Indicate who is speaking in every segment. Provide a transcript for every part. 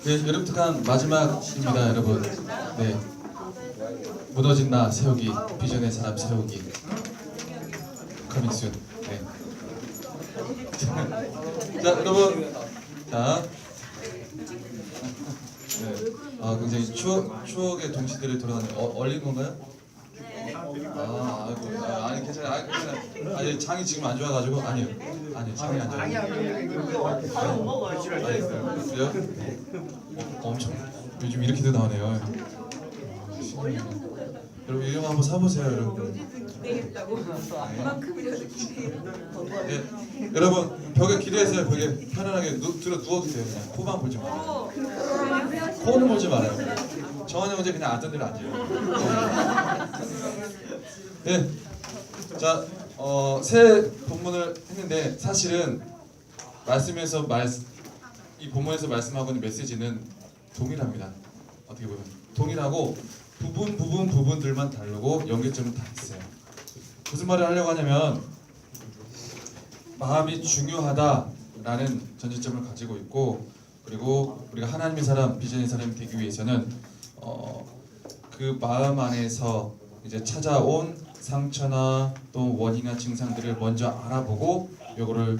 Speaker 1: 네, 여름 특강 마지막입니다, 여러분. 네, 무너진 나 세우기, 비전의 사람 세우기. 커밍순. 네. 자, 여러분, 자, 네, 굉장히 추억의 동시대를 돌아가는 얼린 건가요? 아이고, 아니 괜찮아요. 아니 장이 지금 안 좋아가지고 아니요, 장이 안 좋아요. 그래요? 엄청 요즘 이렇게도 나오네요. 여러분 이거 한번 사보세요, 여러분. 네, 여러분 벽에 기대세요. 벽에 편안하게 들어 누워도 돼요. 그냥 코만 볼지 말아요. 코는 볼지 말아요. 정한이 형제 그냥 앉던 대로 앉아요. 네, 자, 새 본문을 했는데 사실은 이 본문에서 말씀하고 있는 메시지는 동일합니다. 어떻게 보면 동일하고 부분들만 다르고 연결점은 다 있어요. 무슨 말을 하려고 하냐면 마음이 중요하다라는 전제점을 가지고 있고, 그리고 우리가 하나님의 사람, 비전의 사람이 되기 위해서는 그 마음 안에서 이제 찾아온 상처나 또 원인이나 증상들을 먼저 알아보고 요거를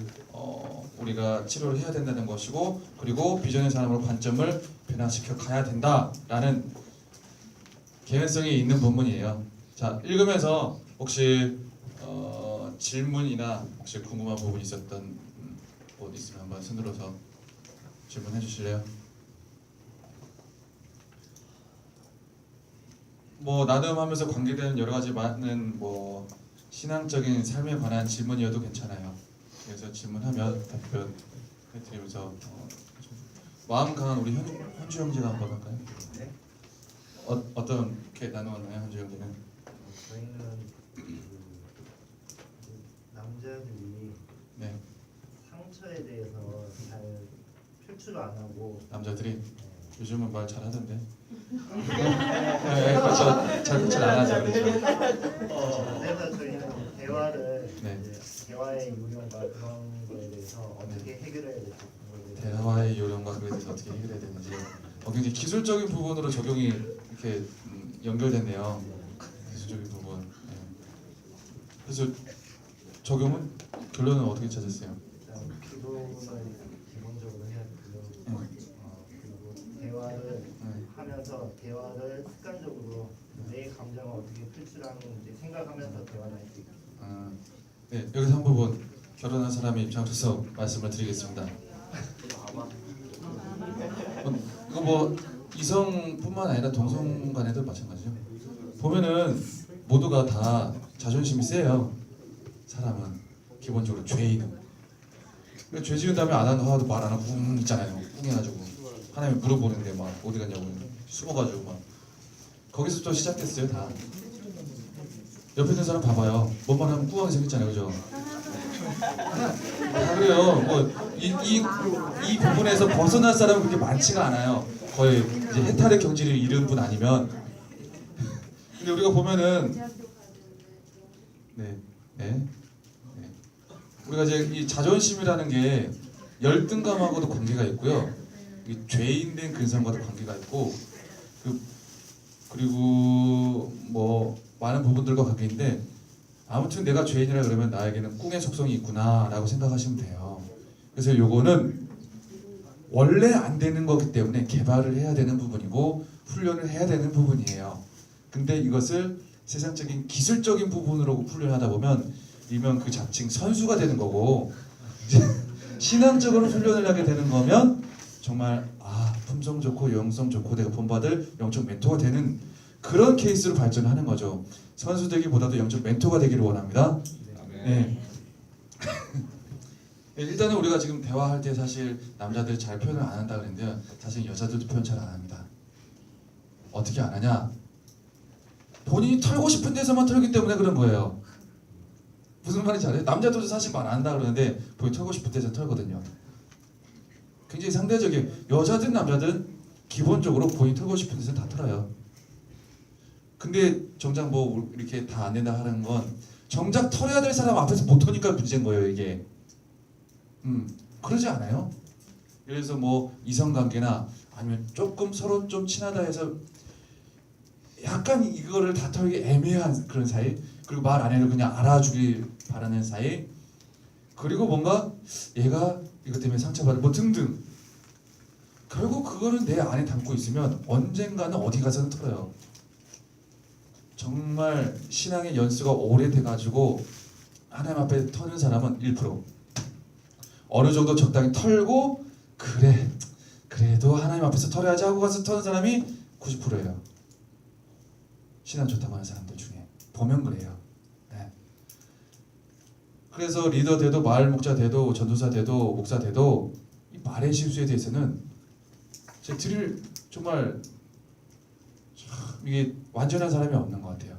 Speaker 1: 우리가 치료를 해야 된다는 것이고, 그리고 비전의 사람으로 관점을 변화시켜 가야 된다라는 개연성이 있는 본문이에요. 자, 읽으면서 혹시 질문이나 혹시 궁금한 부분이 있었던 곳 있으면 한번 손들어서 질문해 주실래요? 뭐 나눔하면서 관계되는 여러 가지 많은 뭐 신앙적인 삶에 관한 질문이어도 괜찮아요. 그래서 질문하면 답변해드리면서 마음 강한 우리 현주 형제가 한번 할까요?
Speaker 2: 네?
Speaker 1: 어떻게 나누었나요, 현주 형제는?
Speaker 2: 저희는 남자들이
Speaker 1: 네,
Speaker 2: 상처에 대해서 잘 표출을 안 하고
Speaker 1: 남자들이
Speaker 2: 네.
Speaker 1: 요즘은 말 잘하던데. 네, 그렇죠. 잘 안 하죠, 그렇죠.
Speaker 2: 그래서 저희는 대화를
Speaker 1: 네.
Speaker 2: 이제 대화의 요령과 그런 거에 대해서 어떻게 해결해야 될지 그런 거에 대해서
Speaker 1: 대화의 요령과 그에 대해서 어떻게 해결해야 되는지 굉장히 기술적인 부분으로 적용이 이렇게 연결됐네요. 기술적인 부분. 네. 그래서 적용은 결론은 어떻게 찾았어요?
Speaker 2: 일단 기도는 기본적으로 해야 되고요. 그리고 대화를 하면서 대화를 습관적으로 내 감정을 어떻게 표출하는지 생각하면서 대화를 할 수 있고.
Speaker 1: 네, 여기서 한 부분 결혼한 사람의 입장에서 말씀을 드리겠습니다. 이거 뭐 이성뿐만 아니라 동성 간에도 마찬가지죠. 보면은 모두가 다 자존심이 세요. 사람은 기본적으로 죄인은. 근데 죄 지은 다음에 안 하도 말 안 하고 꿍 있잖아요. 꿍해가지고 하나님 물어보는데 막 어디 갔냐고 숨어가지고 막 거기서부터 시작됐어요 다. 옆에 있는 사람 봐봐요. 뭔 말 하면 꿍하게 생겼잖아요, 그죠? 다 그래요. 뭐 이 부분에서 벗어날 사람은 그렇게 많지가 않아요. 거의 이제 해탈의 경지를 잃은 분 아니면. 근데 우리가 보면은 네. 우리가 이제 이 자존심이라는 게 열등감하고도 관계가 있고요. 이 죄인된 근성과도 관계가 있고, 그리고 뭐 많은 부분들과 관계인데, 아무튼 내가 죄인이라 그러면 나에게는 꿍의 속성이 있구나라고 생각하시면 돼요. 그래서 요거는 원래 안 되는 거기 때문에 개발을 해야 되는 부분이고 훈련을 해야 되는 부분이에요. 근데 이것을 세상적인 기술적인 부분으로 훈련하다 보면 일명 그 자칭 선수가 되는 거고, 이제 신앙적으로 훈련을 하게 되는 거면 정말 품성 좋고 영성 좋고 내가 본받을 영적 멘토가 되는 그런 케이스로 발전하는 거죠. 선수 되기보다도 영적 멘토가 되기를 원합니다. 네. 일단은 우리가 지금 대화할 때 사실 남자들이 잘 표현을 안 한다 그랬는데요. 사실 여자들도 표현 잘 안 합니다. 어떻게 안 하냐? 본인이 털고 싶은 데서만 털기 때문에 그런 거예요. 무슨 말인지 알아요? 남자들도 사실 말 안 한다 그러는데 본인이 털고 싶은 데서 털거든요. 굉장히 상대적인, 여자든 남자든 기본적으로 본인이 털고 싶은 데서 다 털어요. 근데 정작 뭐 이렇게 다 안 된다 하는 건 정작 털어야 될 사람 앞에서 못 터니까 문제인 거예요, 이게. 그러지 않아요? 그래서 뭐 이성관계나 아니면 조금 서로 좀 친하다 해서 약간 이거를 다투기 애매한 그런 사이, 그리고 말 안 해도 그냥 알아주길 바라는 사이, 그리고 뭔가 얘가 이것 때문에 상처받을 뭐 등등, 결국 그거는 내 안에 담고 있으면 언젠가는 어디 가서는 털어요. 정말 신앙의 연수가 오래돼가지고 하나님 앞에 터는 사람은 1%, 어느 정도 적당히 털고 그래도 하나님 앞에서 털어야지 하고 가서 터는 사람이 90%예요. 신앙 좋다고 하는 사람들 중에 보면 그래요. 네. 그래서 리더 돼도 마을 목자 돼도 전도사 돼도 목사 돼도 이 말의 실수에 대해서는 제가 드릴 정말 이게 완전한 사람이 없는 것 같아요.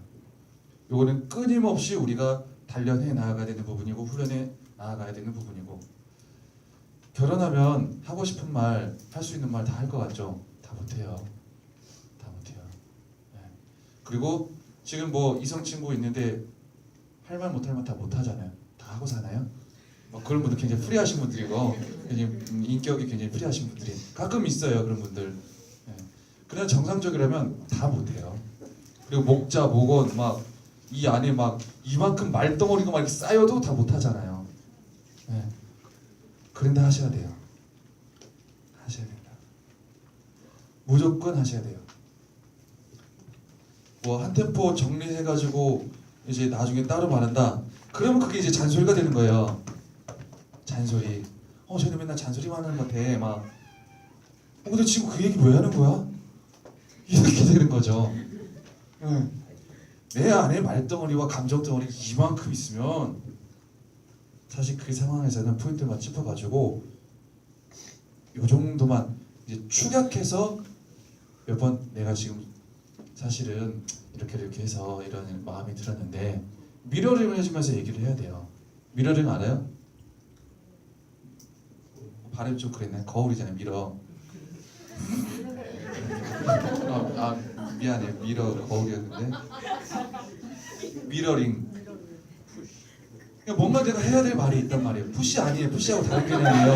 Speaker 1: 요거는 끊임없이 우리가 단련해 나아가야 되는 부분이고 훈련해 나아가야 되는 부분이고, 결혼하면 하고 싶은 말, 할 수 있는 말 다 할 것 같죠? 다 못해요. 다 못해요. 네. 그리고 지금 뭐 이성 친구 있는데 할 말 못할 말 다 못하잖아요. 다 하고 사나요? 그런 분들 굉장히 프리하신 분들이고, 굉장히 인격이 굉장히 프리하신 분들이 가끔 있어요. 그런 분들. 네. 그냥 정상적이라면 다 못해요. 그리고 목자, 목원 막 이 안에 막 이만큼 말덩어리가 막 이렇게 쌓여도 다 못하잖아요. 네. 그런데 하셔야 돼요. 하셔야 된다. 무조건 하셔야 돼요. 뭐 한 템포 정리해가지고 이제 나중에 따로 말한다. 그러면 그게 이제 잔소리가 되는 거예요. 잔소리. 쟤는 맨날 잔소리만 하는 것 같아. 막. 근데 지금 그 얘기 왜 하는 거야? 이렇게 되는 거죠. 응. 내 안에 말덩어리와 감정덩어리 이만큼 있으면 사실 그 상황에서는 포인트만 짚어가지고 요 정도만 이제 축약해서 몇 번 내가 지금 사실은 이렇게 해서 이런 마음이 들었는데, 미러링을 해주면서 얘기를 해야 돼요. 미러링 알아요? 발음 좀 그랬네. 거울이잖아요. 미러. 미안해. 미러 거울이었는데. 미러링. 그러니까 뭔가 내가 해야 될 말이 있단 말이에요. 푸시 아니에요. 푸시하고 다른 개념이에요.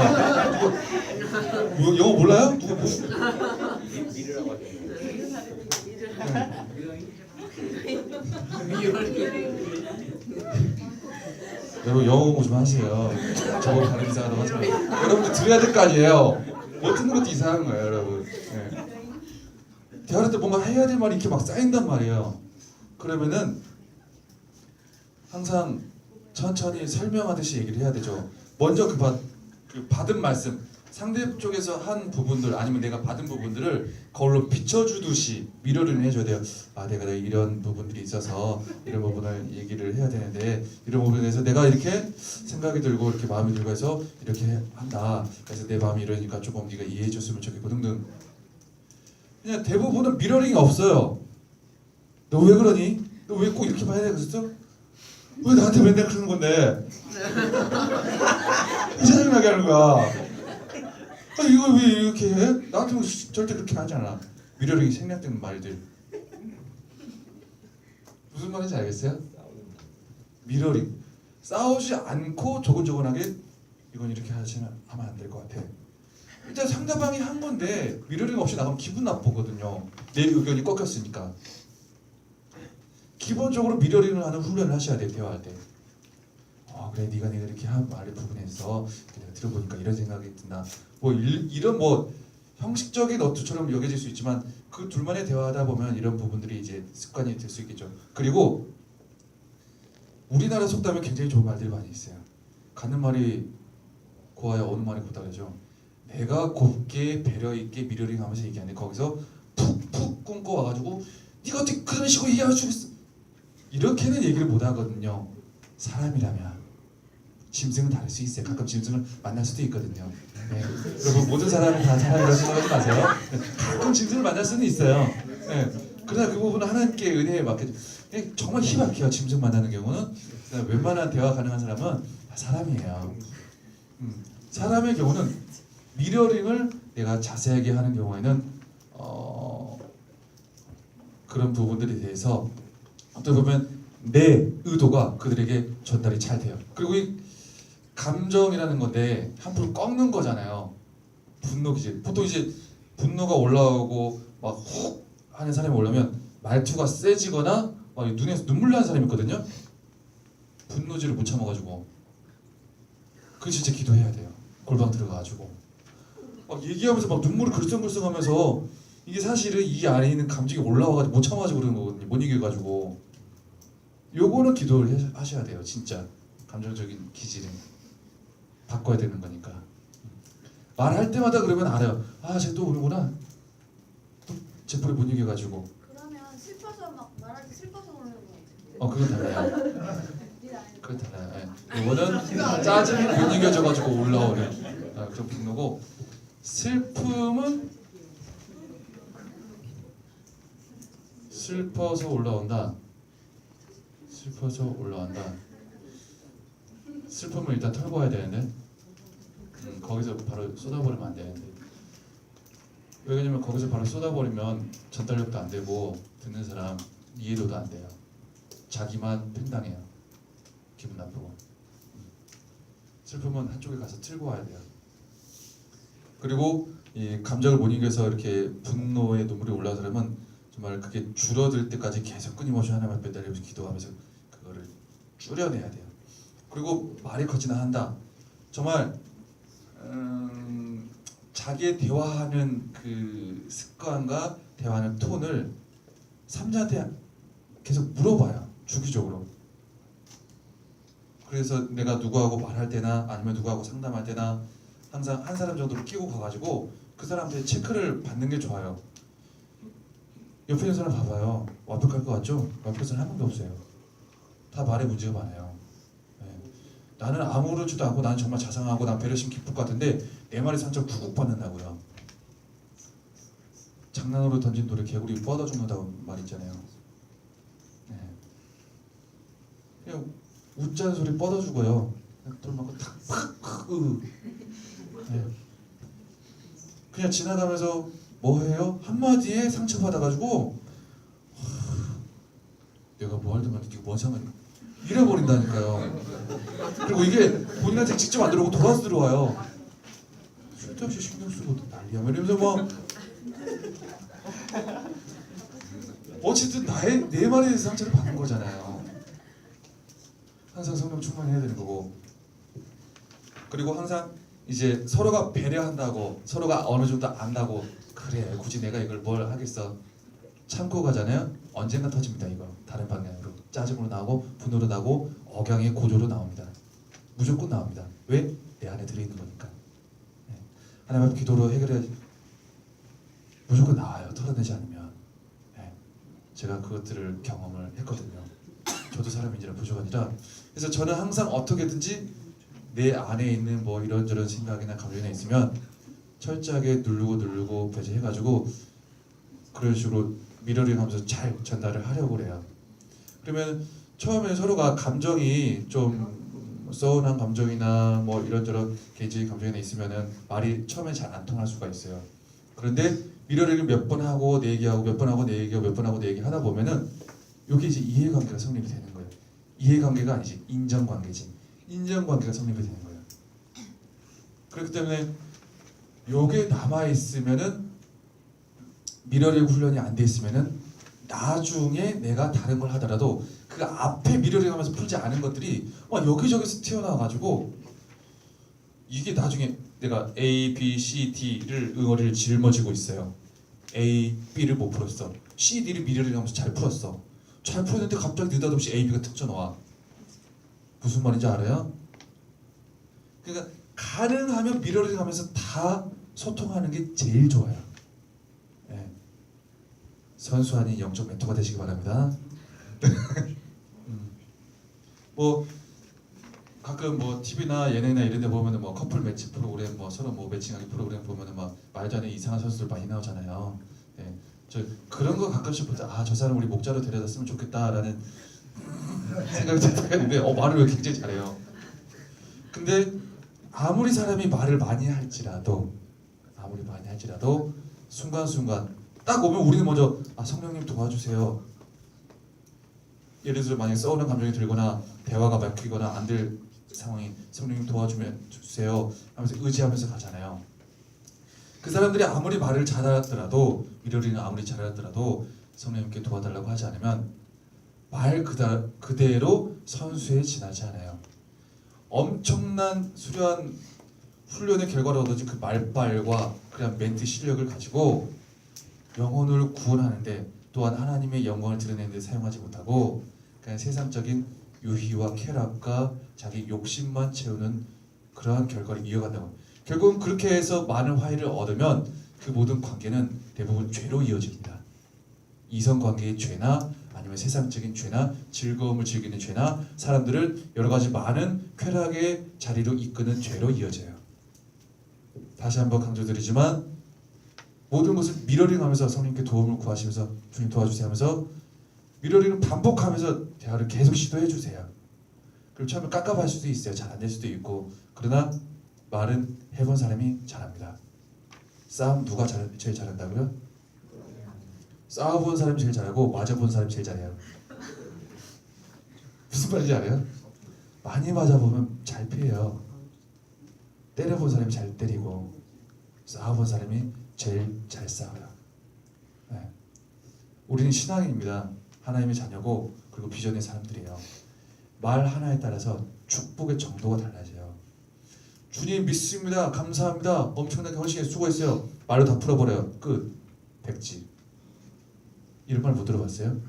Speaker 1: 누구 영어 몰라요? 누구 푸시?
Speaker 3: 미르라고 하죠.
Speaker 1: 여러분 영어 공부 좀 하세요. 저거 발음 이상하다고 하지 마세요. 여러분들 들어야 될 거 아니에요. 못 듣는 것도 이상한 거예요, 여러분. 네. 대화할 때 뭔가 해야 될 말이 이렇게 막 쌓인단 말이에요. 그러면은 항상 천천히 설명하듯이 얘기를 해야 되죠. 먼저 그 받은 말씀, 상대 쪽에서 한 부분들 아니면 내가 받은 부분들을 거울로 비춰주듯이 미러링을 해줘야 돼요. 내가 이런 부분들이 있어서 이런 부분을 얘기를 해야 되는데 이런 부분에 대해서 내가 이렇게 생각이 들고 이렇게 마음이 들고 해서 이렇게 한다. 그래서 내 마음이 이러니까 조금 네가 이해해줬으면 좋겠고 등등. 그냥 대부분은 미러링이 없어요. 너 왜 그러니? 너 왜 꼭 이렇게 봐야 되겠어? 왜 나한테 맨날 그러는 건데? 이 짜증나게 하는 거야. 이거 왜 이렇게 해? 나한테 절대 그렇게 하지 않아. 미러링이 생략되는 말들. 무슨 말인지 알겠어요? 미러링. 싸우지 않고 조곤조곤하게 이건 이렇게 하면 안 될 것 같아. 일단 상대방이 한 건데 미러링 없이 나가면 기분 나쁘거든요. 내 의견이 꺾였으니까. 기본적으로 미러링을 하는 훈련을 하셔야 돼요. 대화할 때. 그래 네가 이렇게 한 말의 부분에서 내가 들어보니까 이런 생각이 든다. 이런 뭐 형식적인 어투처럼 여겨질 수 있지만 그 둘만의 대화하다 보면 이런 부분들이 이제 습관이 될 수 있겠죠. 그리고 우리나라 속담에 굉장히 좋은 말들이 많이 있어요. 가는 말이 고와야 오는 말이 고다 그러죠. 내가 곱게 배려 있게 미러링하면서 얘기하는데 거기서 푹푹 끊고 와가지고 네가 어떻게 그런 식으로 얘기할 수 있어? 이렇게는 얘기를 못 하거든요. 사람이라면 짐승은 다를 수 있어요. 가끔 짐승을 만날 수도 있거든요. 네. 여러분 모든 사람은 다 사람이라고 생각하지 마세요. 가끔 짐승을 만날 수는 있어요. 네. 그러나 그 부분은 하나님께 은혜에 맡겨. 정말 희박해요. 짐승 만나는 경우는. 웬만한 대화 가능한 사람은 다 사람이에요. 사람의 경우는 미러링을 내가 자세하게 하는 경우에는 그런 부분들에 대해서 어떻게 보면 내 의도가 그들에게 전달이 잘 돼요. 그리고 이 감정이라는 건데 함부로 꺾는 거잖아요. 분노 기질. 보통 이제 분노가 올라오고 막 훅 하는 사람이 올라오면 말투가 세지거나 막 눈에서 눈물 나는 사람이 있거든요. 분노질을 못 참아가지고 그 진짜 기도해야 돼요. 골방 들어가가지고 막 얘기하면서 막 눈물을 글썽글썽하면서 이게 사실은 이 안에 있는 감정이 올라와가지고 못 참아가지고 그러는 거거든요. 못 이겨가지고 요거는 기도를 하셔야 돼요. 진짜 감정적인 기질은 바꿔야 되는 거니까. 말할 때마다 그러면 알아요. 아, 쟤 또 오는구나. 또 제 뿔이 못 이겨가지고.
Speaker 4: 그러면 슬퍼서 막 말할 때 슬퍼서 그러는 거 같은데.
Speaker 1: 그건 달라요.
Speaker 4: 일 아니고.
Speaker 1: 그건 달라요. 예. 이거는 짜증이 못 이겨져가지고 올라오는 그런 분노고, 슬픔은 슬퍼서 올라온다. 슬퍼서 올라온다. 슬픔을 일단 털고 와야 되는데 거기서 바로 쏟아버리면 안 되는데, 왜냐면 거기서 바로 쏟아버리면 전달력도 안 되고 듣는 사람 이해도도 안 돼요. 자기만 팽당해요. 기분 나쁘고. 슬픔은 한쪽에 가서 틀고 와야 돼요. 그리고 이 감정을 못 이겨서 이렇게 분노의 눈물이 올라서면 정말 그게 줄어들 때까지 계속 끊임없이 하나님을 매달리면서 기도하면서 그거를 줄여내야 돼요. 그리고 말이 거치나 한다. 정말 자기의 대화하는 그 습관과 대화하는 톤을 삼자한테 계속 물어봐요. 주기적으로. 그래서 내가 누구하고 말할 때나 아니면 누구하고 상담할 때나 항상 한 사람 정도를 끼고 가가지고 그 사람한테 체크를 받는 게 좋아요. 옆에 있는 사람 봐봐요. 완벽할 것 같죠? 완벽한 사람 한 명도 없어요. 다 말에 문제가 많아요. 나는 아무렇지도 않고 나는 정말 자상하고 난 배려심 깊을 것 같은데 내 말에 상처 쿡쿡 받는다고요. 장난으로 던진 돌에 개구리 뻗어 죽는다고 말 있잖아요. 그냥 웃자는 소리 뻗어 죽어요. 돌 맞고 탁팍 그냥 지나가면서 뭐 해요? 한마디에 상처 받아가지고 내가 뭐 할 때마다 이게 뭔 상관이 잃어버린다니까요. 그리고 이게 본인한테 직접 안 들어오고 돌아서 들어와요. 쓸데없이 신경 쓰고 난리야 이러면서 막 어쨌든 내 말에 대해서 상처를 받는 거잖아요. 항상 성령 충만해야 되는 거고, 그리고 항상 이제 서로가 배려한다고, 서로가 어느 정도 안다고, 그래 굳이 내가 이걸 뭘 하겠어 참고 가잖아요. 언젠가 터집니다. 이거 다른 방향으로 짜증으로 나오고 분노로 나오고 억양의 고조로 나옵니다. 무조건 나옵니다. 왜? 내 안에 들어있는 거니까. 하나님 앞에 기도로 해결해야지. 무조건 나와요. 털어내지 않으면. 제가 그것들을 경험을 했거든요. 저도 사람인지라 부족하니라. 그래서 저는 항상 어떻게든지 내 안에 있는 뭐 이런저런 생각이나 감정이 있으면 철저하게 누르고 배제해가지고 그런 식으로 미러링하면서 잘 전달을 하려고 그래요. 그러면 처음에 서로가 감정이 좀 서운한 감정이나 뭐 이런저런 개인적인 감정이나 있으면은 말이 처음에 잘 안 통할 수가 있어요. 그런데 미러링을 몇 번 하고 내 얘기하고 몇 번 하고 내 얘기하고 몇 번 하고 내 얘기 하다 보면은 여기 이제 이해관계가 성립이 되는 거예요. 이해관계가 아니지 인정관계지. 인정관계가 성립이 되는 거예요. 그렇기 때문에 요게 남아 있으면은 미러링 훈련이 안 돼 있으면은 나중에 내가 다른 걸 하더라도 그 앞에 미러링 하면서 풀지 않은 것들이 막 여기저기서 튀어나와가지고 이게 나중에 내가 A, B, C, D를 응어리를 짊어지고 있어요. A, B를 못 풀었어. C, D를 미러링 하면서 잘 풀었어. 잘 풀었는데 갑자기 느닷없이 A, B가 툭 튀어나와. 무슨 말인지 알아요? 그러니까 가능하면 미러링 하면서 다 소통하는 게 제일 좋아요. 선수 아닌 영적 멘토가 되시기 바랍니다. 뭐 가끔 뭐 TV나 예능이나 이런 데 보면은 뭐 커플 매치 프로그램 뭐 서로 뭐 매칭하기 프로그램 보면은 막 말도 안 되는 이상한 선수들 많이 나오잖아요. 저 그런 거 가끔씩 볼 때 아 저 사람 우리 목자로 데려다 쓰면 좋겠다라는 생각이 들었는데 말을 왜 굉장히 잘해요. 근데 아무리 사람이 말을 많이 할지라도 순간순간 딱 오면 우리는 먼저 성령님 도와주세요. 예를 들어 만약에 싸우는 감정이 들거나 대화가 막히거나 안 될 상황이 성령님 도와주면 주세요 하면서 의지하면서 가잖아요. 그 사람들이 아무리 말을 잘하더라도 미러링을 아무리 잘하더라도 성령님께 도와달라고 하지 않으면 말 그대로 선수에 지나지 않아요. 엄청난 수려한 훈련의 결과로 얻어진 그 말발과 그런 멘트 실력을 가지고 영혼을 구원하는데 또한 하나님의 영광을 드러내는 데 사용하지 못하고 그냥 세상적인 유희와 쾌락과 자기 욕심만 채우는 그러한 결과를 이어간다고. 결국은 그렇게 해서 많은 화해를 얻으면 그 모든 관계는 대부분 죄로 이어집니다. 이성관계의 죄나 아니면 세상적인 죄나 즐거움을 즐기는 죄나 사람들을 여러 가지 많은 쾌락의 자리로 이끄는 죄로 이어져요. 다시 한번 강조드리지만 모든 것을 미러링하면서 성령님께 도움을 구하시면서 주님 도와주세요 하면서 미러링을 반복하면서 대화를 계속 시도해 주세요. 그럼 처음에 깝깝할 수도 있어요. 잘 안 될 수도 있고. 그러나 말은 해본 사람이 잘합니다. 싸움 누가 제일 잘한다고요? 싸워본 사람이 제일 잘하고 맞아본 사람이 제일 잘해요. 무슨 말인지 알아요? 많이 맞아보면 잘 피해요. 때려본 사람이 잘 때리고 싸워본 사람이 제일 잘 싸워요. 네. 우리는 신앙인입니다. 하나님의 자녀고 그리고 비전의 사람들이에요. 말 하나에 따라서 축복의 정도가 달라져요. 주님 믿습니다. 감사합니다. 엄청나게 헌신해 수고했어요. 말로 다 풀어버려요. 끝. 백지. 이런 말 못 들어봤어요?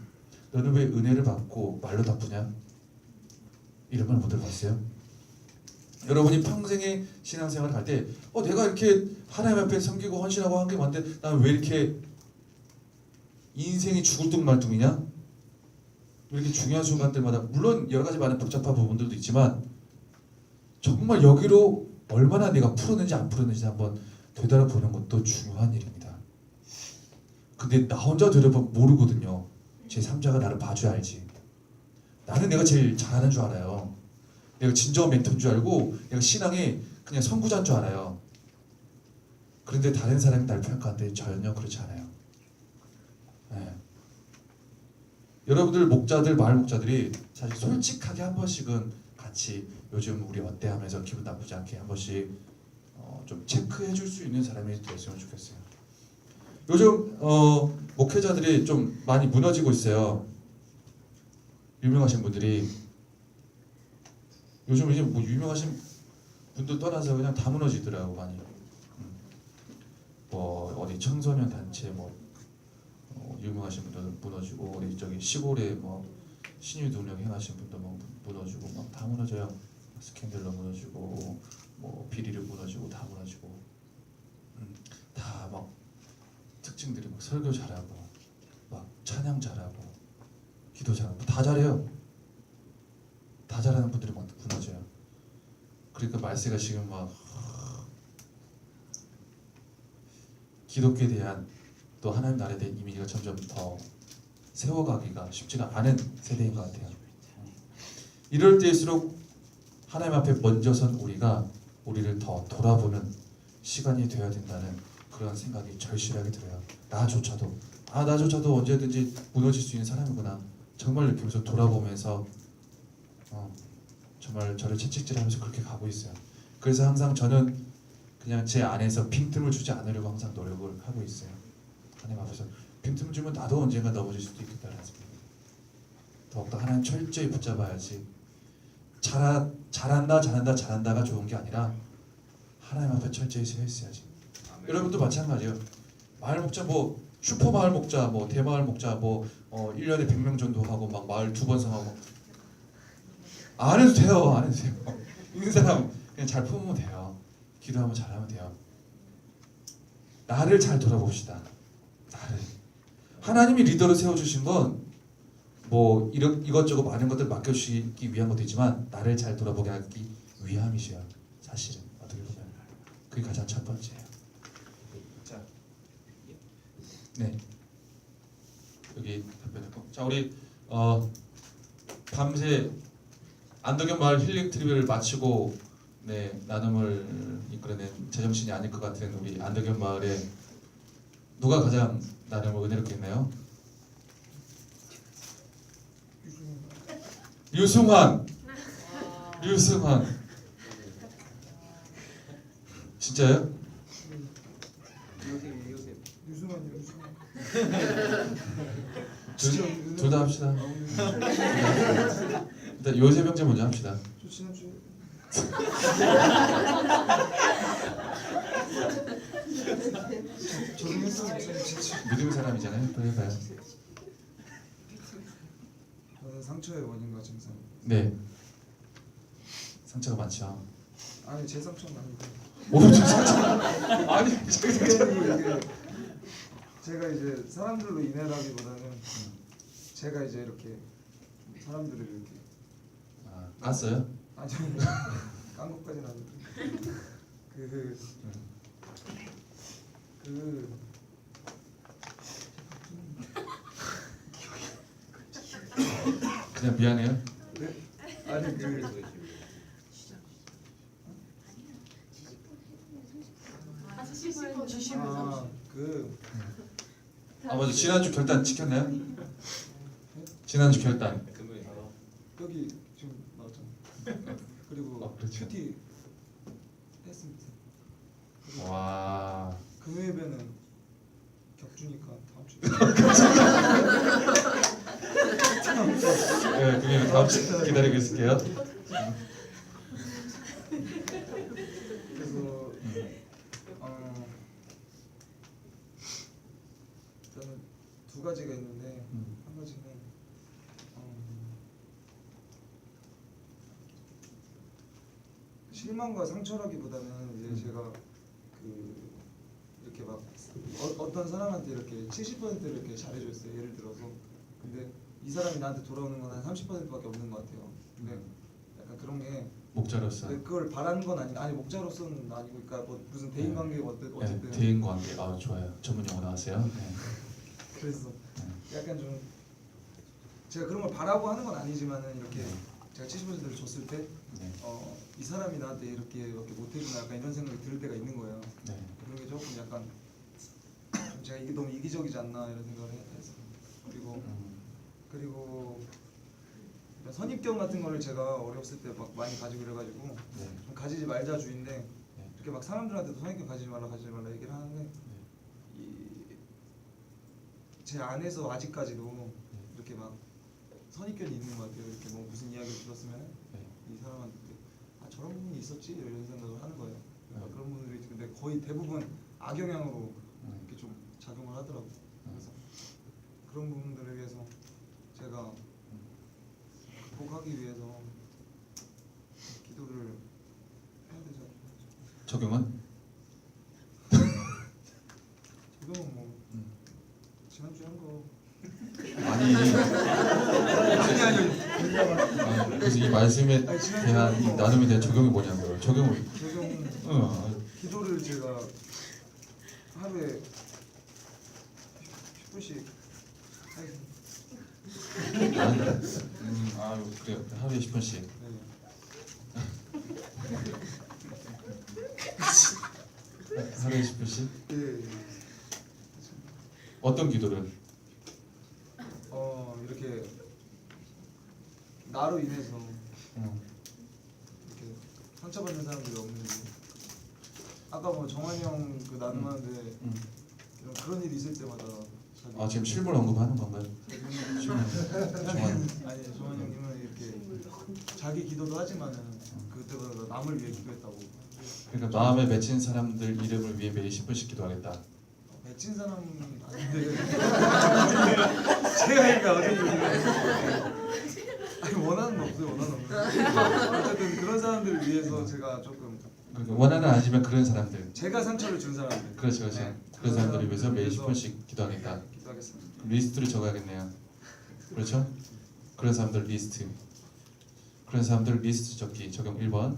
Speaker 1: 너는 왜 은혜를 받고 말로 다 푸냐? 이런 말 못 들어봤어요? 여러분이 평생의 신앙생활을 할 때 내가 이렇게 하나님 앞에 섬기고 헌신하고 한 게 많은데 난 왜 이렇게 인생이 죽을 둥 말 둥이냐? 이렇게 중요한 순간들마다 물론 여러 가지 많은 복잡한 부분들도 있지만 정말 여기로 얼마나 내가 풀었는지 안 풀었는지 한번 되돌아보는 것도 중요한 일입니다. 근데 나 혼자 되돌아보면 모르거든요. 제 3자가 나를 봐줘야 알지. 나는 내가 제일 잘하는 줄 알아요. 내가 진정한 멘토인 줄 알고 내가 신앙의 그냥 선구자인 줄 알아요. 그런데 다른 사람이 날 평가하는데 전혀 그렇지 않아요. 네. 여러분들 목자들, 마을 목자들이 사실 솔직하게 한 번씩은 같이 요즘 우리 어때 하면서 기분 나쁘지 않게 한 번씩 좀 체크해 줄 수 있는 사람이 됐으면 좋겠어요. 요즘 목회자들이 좀 많이 무너지고 있어요. 유명하신 분들이 요즘 이제 뭐 유명하신 분들 떠나서 그냥 다 무너지더라고 많이. 뭐 어디 청소년 단체 뭐 유명하신 분들 무너지고 우리 저기 시골에 뭐 신유 동력 행하신 분들 뭐 무너지고 막 다 무너져요. 스캔들러 무너지고 뭐 비리를 무너지고 다 무너지고 다 막 특징들이 막 설교 잘하고 막 찬양 잘하고 기도 잘하고 다 잘해요. 다 잘하는 분들이 막 무너져요. 그러니까 말세가 지금 막 기독교에 대한 또 하나님 나라에 대한 이미지가 점점 더 세워가기가 쉽지가 않은 세대인 것 같아요. 이럴 때일수록 하나님 앞에 먼저 선 우리가 우리를 더 돌아보는 시간이 되어야 된다는 그런 생각이 절실하게 들어요. 나조차도 언제든지 무너질 수 있는 사람이구나 정말 느끼면서 돌아보면서 정말 저를 채찍질하면서 그렇게 가고 있어요. 그래서 항상 저는 그냥 제 안에서 빈틈을 주지 않으려고 항상 노력을 하고 있어요. 하나님 앞에서 빈틈을 주면 나도 언젠가 넘어질 수도 있겠다는 생각. 더욱더 하나님 철저히 붙잡아야지. 잘한다가 좋은 게 아니라 하나님 앞에 철저히 서 있어야지. 여러분도 마찬가지예요. 마을 목자 뭐 슈퍼 마을 목자 뭐 대마을 목자 뭐 1년에 100명 정도 하고 막 마을 2번 성하고 안 해도 돼요. 있는 사람 그냥 잘 품으면 돼요. 기도하면 잘하면 돼요. 나를 잘 돌아봅시다. 나를. 하나님이 리더로 세워주신 건 뭐 이것저것 많은 것들 맡겨주시기 위한 것도 있지만 나를 잘 돌아보게 하기 위함이셔요. 사실은 어떻게 보면 그게 가장 첫 번째예요. 자, 네 여기 답변했고 자 우리 밤새 안덕연 마을 힐링 트리비를 마치고 나눔을 이끌어낸 제정신이 아닐 것 같은 우리 안덕연 마을에 누가 가장 나눔을 은혜롭게 했나요? 유승환 진짜요?
Speaker 3: 요셉.
Speaker 5: 유승환이 유승환.
Speaker 1: 둘 다 합시다. 일단 요셉 형제 먼저 합시다.
Speaker 5: 저 지난주에 적응했어요. 진짜.
Speaker 1: 믿음의 사람이잖아요. 또 해봐요.
Speaker 5: 저는 상처의 원인과 증상.
Speaker 1: 네. 상처가 많죠.
Speaker 5: 아니 제 상처는 아니고.
Speaker 1: 오른쪽 상처. 아니
Speaker 5: 제가 이제 사람들로 인해라기보다는 제가 이제 이렇게 사람들을 이렇게
Speaker 1: 깠어요?
Speaker 5: 아니 깐 것까지는 아닌데
Speaker 1: 그냥 미안해요.
Speaker 5: 아니
Speaker 1: 맞아. 지난주 결단 지켰나요? 지난주 결단.
Speaker 3: 금요일.
Speaker 5: 여기 지금 나왔잖아. 그리고
Speaker 1: 그렇죠.
Speaker 5: 큐티 했습니다.
Speaker 1: 와.
Speaker 5: 금요일에는 격주니까 다음 주에.
Speaker 1: 네, 그냥 다음 주 기다리고 있을게요.
Speaker 5: 그래서 저는 두 가지가 있는데 한 가지는 실망과 상처라기보다는 이제 제가 그 이렇게 막 어떤 사람한테 이렇게 70%를 이렇게 잘해줬어요. 예를 들어서 근데 이 사람이 나한테 돌아오는 건 한 30%밖에 없는 것 같아요. 근데 약간 그런 게
Speaker 1: 목자로서.
Speaker 5: 그걸 바라는 건 아니 목자로서는 아니고 그러니까 뭐 무슨 대인 관계가 어쨌든
Speaker 1: 네, 대인 관계. 아 좋아요. 전문 용어 나왔어요. 네.
Speaker 5: 그래서 약간 좀 제가 그런 걸 바라고 하는 건 아니지만은 이렇게 제가 70%를 줬을 때
Speaker 1: 네.
Speaker 5: 이 사람이 나한테 이렇게 못해주나 약간 이런 생각이 들 때가 있는 거예요.
Speaker 1: 네.
Speaker 5: 그런 게 조금 약간 좀 제가 이게 너무 이기적이지 않나 이런 생각을 해서 그리고 이런 선입견 같은 거를 제가 어렸을 때 막 많이 가지고 그래가지고
Speaker 1: 네.
Speaker 5: 좀 가지지 말자 주의인데
Speaker 1: 네.
Speaker 5: 이렇게 막 사람들한테도 선입견 가지지 말라 얘기를 하는데 제 안에서 아직까지도 이렇게 막 선입견이 있는 것 같아요. 이렇게 뭐 무슨 이야기를 들었으면
Speaker 1: 네.
Speaker 5: 이 사람한테 저런 부분이 있었지 이런 생각을 하는 거예요. 그러니까
Speaker 1: 네.
Speaker 5: 그런 분들이 근데 거의 대부분 악영향으로
Speaker 1: 네.
Speaker 5: 이렇게 좀 작용을 하더라고요. 그래서 그런 부분들에 대해서 제가 극복하기 위해서 기도를 해야 되지 않나.
Speaker 1: 적용은?
Speaker 5: 지금은 뭐 지난주에 한 거.
Speaker 1: 아니. 그래서 이 말씀에 대한 이 나눔에 대한 적용이 뭐냐고요. 적용을.
Speaker 5: 기도를 제가 하루에 10분씩 하겠습니다.
Speaker 1: 아유 그래요. 하루에 10분씩. 하루에 10분씩?
Speaker 5: 네.
Speaker 1: 어떤 기도를?
Speaker 5: 이렇게 나로 인해서 이렇게 상처받는 사람들이 없는지. 아까 뭐 정환이 형 그 나눔하는데 이런 그런 일이 있을 때마다
Speaker 1: 아 지금 실물 언급하는 건가요?
Speaker 5: 아니 정환이 형님은 이렇게 자기 기도도 하지만은 그때보다 남을 위해 기도했다고.
Speaker 1: 그러니까 마음에 맺힌 사람들 이름을 위해 매일 10분씩 기도하겠다.
Speaker 5: 맺힌 사람은 아닌데 제가 그러니까 아니 원하는 건 없어요. 원하는 없는데 어쨌든 그런 사람들을 위해서 제가 조금
Speaker 1: 그러니까 원하는 아니지만 그런 사람들.
Speaker 5: 제가 상처를 준 사람들.
Speaker 1: 그렇죠, 그렇죠.
Speaker 5: 네.
Speaker 1: 그런 사람들을 위해서 매일
Speaker 5: 위해서
Speaker 1: 10분씩 기도하겠다.
Speaker 5: 기도하겠습니다.
Speaker 1: 리스트를 적어야겠네요. 그렇죠? 그런 사람들 리스트. 그런 사람들 리스트 적기 적용 1번.